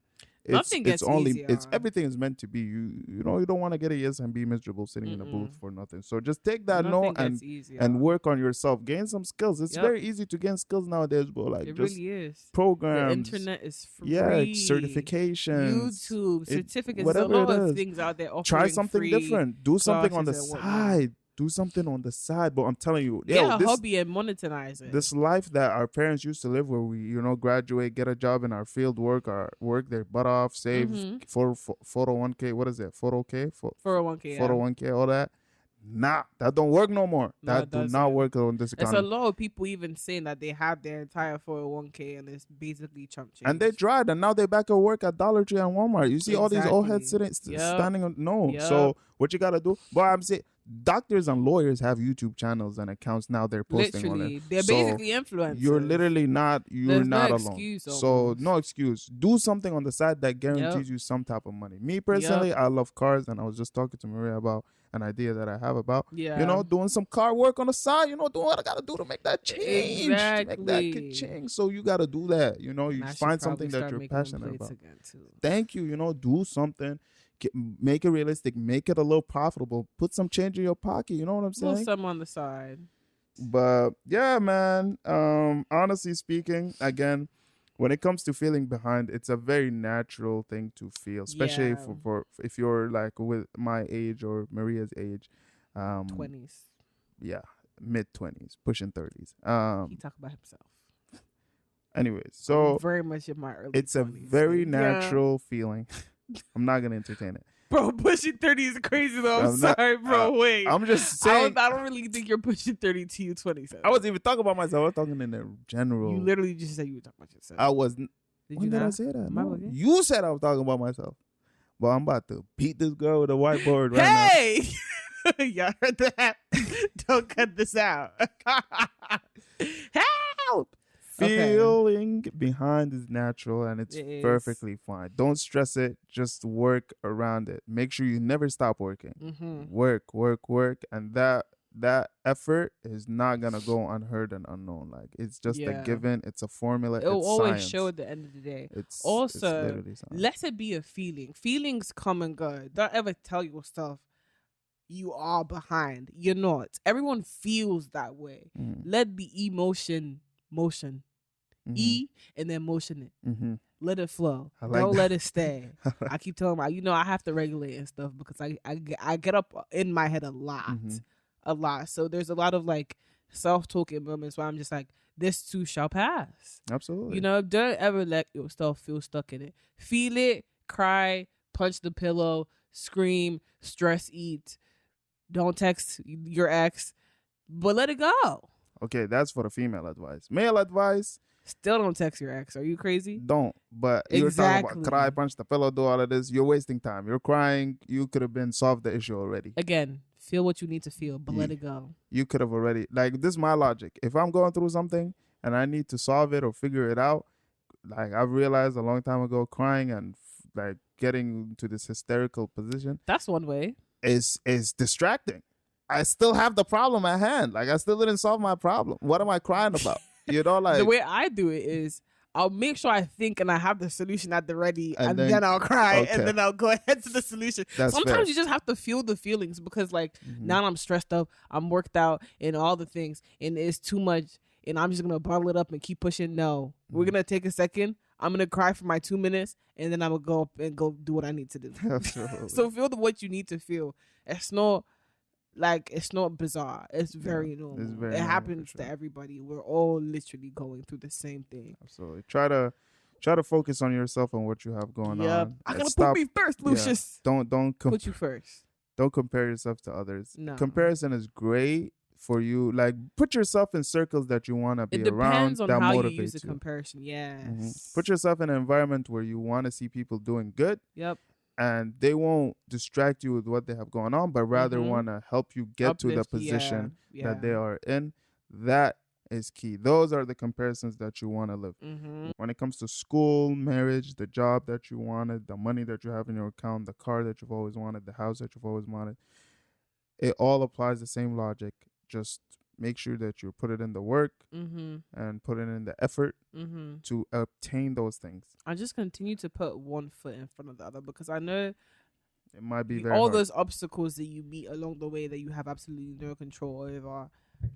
nothing gets easier. Everything is meant to be. You don't want to get a yes and be miserable sitting in a booth for nothing. So just take that no and work on yourself. Gain some skills. It's very easy to gain skills nowadays, bro. Like it just really is. Programs. The internet is free. Yeah, certifications. YouTube, certificates. There's a lot of things out there offering. Try something different. Do something on the side. Do something on the side, but I'm telling you, get a hobby and monetize it. This life that our parents used to live, where we, graduate, get a job in our field, work their butt off, save for 401k. What is it? 401k? 401k. 401k. All that. Nah, that don't work no more. That do not work on this economy. There's a lot of people even saying that they have their entire 401k and it's basically chump change. And they tried, and now they're back at work at Dollar Tree and Walmart. You see all these old heads standing on. No. So what you gotta do? But I'm saying, doctors and lawyers have YouTube channels and accounts now. They're posting on it. They're basically influencers. You're literally not. You're not no alone. Excuse so no excuse. Do something on the side that guarantees you some type of money. Me personally, I love cars, and I was just talking to Maria about an idea that I have about doing some car work on the side. Doing what I gotta do to make that change. Exactly. Make that change. So you gotta do that. You find something that you're passionate about. Thank you. Do something. Make it realistic. Make it a little profitable. Put some change in your pocket. You know what I'm saying? Put some on the side. But yeah, man. Honestly speaking, again, when it comes to feeling behind, it's a very natural thing to feel, especially for if you're like with my age or Maria's age, 20s. Yeah, mid-20s, pushing 30s. He talk about himself. Anyways, so I'm very much in my early. It's 20s, a very natural feeling. I'm not gonna entertain it. Bro, pushing 30 is crazy though. I'm sorry, bro. Wait. I'm just saying. I don't really think you're pushing 30 to you 27. I wasn't even talking about myself. I was talking in the general. You literally just said you were talking about yourself. I wasn't. When did I say that? No. You said I was talking about myself. Well, I'm about to beat this girl with a whiteboard right now. Hey! Y'all heard that? Don't cut this out. Help! Feeling behind is natural, and it's perfectly fine. Don't stress it. Just work around it. Make sure you never stop working. Work, and that that effort is not gonna go unheard and unknown. Like it's just a Yeah. given. It's a formula. It'll It's always science. show at the end of the day. It's Also, literally science. let it be a feeling. Feelings come and go. Don't ever tell yourself you are behind. You're not. Everyone feels that way. Mhm. Let the motion. Mhm. E and then motion it. Mhm. Let it flow. I like Don't that. let it stay. I keep telling my, I have to regulate and stuff because I get up in my head a lot. Mhm. A lot. So there's a lot of like self-talking moments where I'm just like, this too shall pass. Absolutely. Don't ever let yourself feel stuck in it. Feel it, cry, punch the pillow, scream, stress eat. Don't text your ex, but let it go. Okay, that's for the female advice. Male advice, Still don't text your ex. Are you crazy? don't. But you're talking Exactly. about cry, punch the pillow, do all of this. You're wasting time. You're crying. You could have been solved the issue already. Again, feel what you need to feel, but let Yeah. it go. You could have already, like, this is my logic. If I'm going through something and I need to solve it or figure it out, like I've realized a long time ago, crying and like getting into this hysterical position That's one way. is distracting. I still have the problem at hand. Like I still didn't solve my problem. What am I crying about? Like The way I do it is I'll make sure I think and I have the solution at the ready, And and then- then I'll cry, okay. and then I'll go ahead to the solution. That's Sometimes fair. you just have to feel the feelings because, like, Mhm. now I'm stressed up, I'm worked out, and all the things, and it's too much, and I'm just gonna bottle it up and keep pushing. No, we're Mhm. gonna take a second. I'm gonna cry for my 2 minutes, and then I'm gonna go up and go do what I need to do. Absolutely. So feel what you need to feel. It's not bizarre. It's very normal. it's very It normal, for happens sure. to everybody. We're all literally going through the same thing. Absolutely. Try to focus on yourself and what you have going Yep. on. I And gotta stop. put me first, yeah. Lucius. Don't Put you first. don't compare yourself to others. No. Comparison is great for you. Like put yourself in circles that you want to be It depends around on that how you motivates use the you. comparison. Yes. Mhm. Put yourself in an environment where you want to see people doing good, Yep. and they won't distract you with what they have going on, but rather Mhm. want to help you get to the Uplift, position yeah. that they are in. That is key. Those are the comparisons that you want to live. Mm-hmm. When it comes to school, marriage, the job that you wanted, the money that you have in your account, the car that you've always wanted, the house that you've always wanted, it all applies the same logic. Just make sure that you put it in the work Mm-hmm. and put it in the effort Mm-hmm. to obtain those things. I just continue to put one foot in front of the other because I know It might be very all hard. those obstacles that you meet along the way that you have absolutely no control over.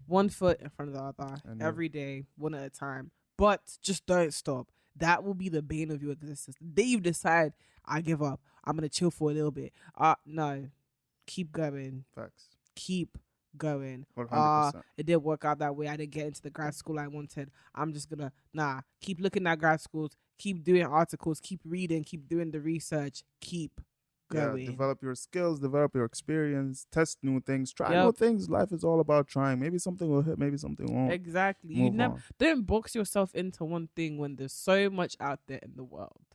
One foot in front of the other I know. every day, one at a time. But just don't stop. That will be the bane of your existence. The day you decide, I give up, I'm gonna chill for a little bit. No, keep going. Facts. Keep going. 100%. It didn't work out that way. I didn't get into the grad school I wanted. I'm just gonna keep looking at grad schools, keep doing articles, keep reading, keep doing the research, keep going. Yeah, develop your skills, develop your experience, test new things, try Yep. new things. Life is all about trying. Maybe something will hit, maybe something won't. Exactly. You Move never on. don't box yourself into one thing when there's so much out there in the world.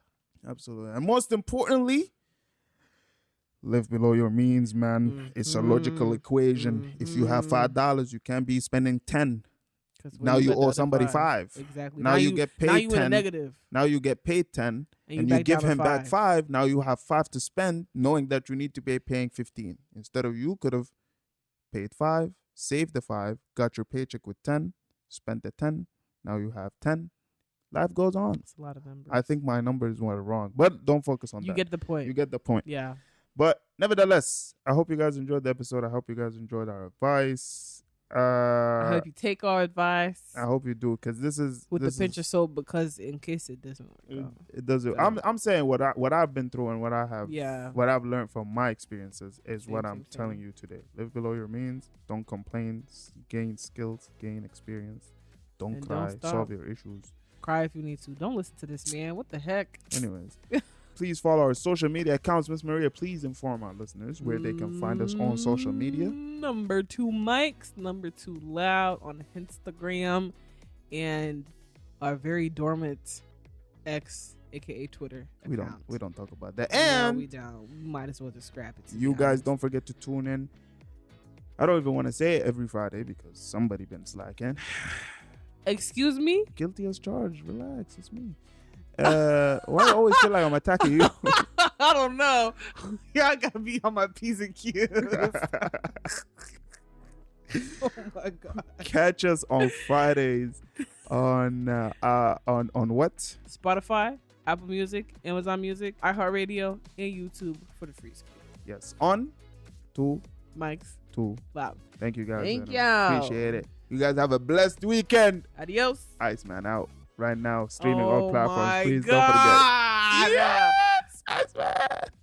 Absolutely. And most importantly, live below your means, man. It's a logical equation. If you have $5, you can't be spending 10. 'Cause when Now you got the owe other somebody 5. Exactly. Now you get paid Now you in a 10. negative. Now you get paid 10 and you back give down to him back 5. Now you have 5 to spend, knowing that you need to be paying 15. Instead of you could have paid 5, saved the 5, got your paycheck with 10, spent the 10. Now you have 10. Life goes on. It's a lot of numbers. I think my numbers were wrong, but don't focus on you that. get the point. You get the point. Yeah. But nevertheless, I hope you guys enjoyed the episode. I hope you guys enjoyed our advice. I hope you take our advice I hope you do, because this is with this the pinch is- of salt, because in case it doesn't work out. It doesn't. I'm saying what I've been through and what I have. Yeah. What I've learned from my experiences is what Same, I'm same, telling same. you today. Live below your means. Don't complain. Gain skills. Gain experience. Don't And don't cry. stop. Solve your issues. Cry if you need to. Don't listen to this man. What the heck? Anyways, please follow our social media accounts. Miss Maria, please inform our listeners where they can find us on social media. Number 2 mics, number 2 loud on Instagram, and our very dormant X, aka Twitter. We account. don't talk about that. No, And we don't. We might as well just scrap it. to you be guys honest. don't forget to tune in. I don't even want to say it every Friday because somebody been slacking. Excuse me? Guilty as charged. Relax, it's me. Why do I always feel like I'm attacking you? I don't know. Y'all gotta be on my P's and Q's. Oh my God. Catch us on Fridays on what? Spotify, Apple Music, Amazon Music, iHeartRadio, and YouTube for the free screen. Yes, on 2 Mike's 2. Loud. Thank you guys. Thank and you. Appreciate it. You guys have a blessed weekend. Adios. Iceman out right now, streaming all platforms. My Please God. don't forget. Yes, Iceman.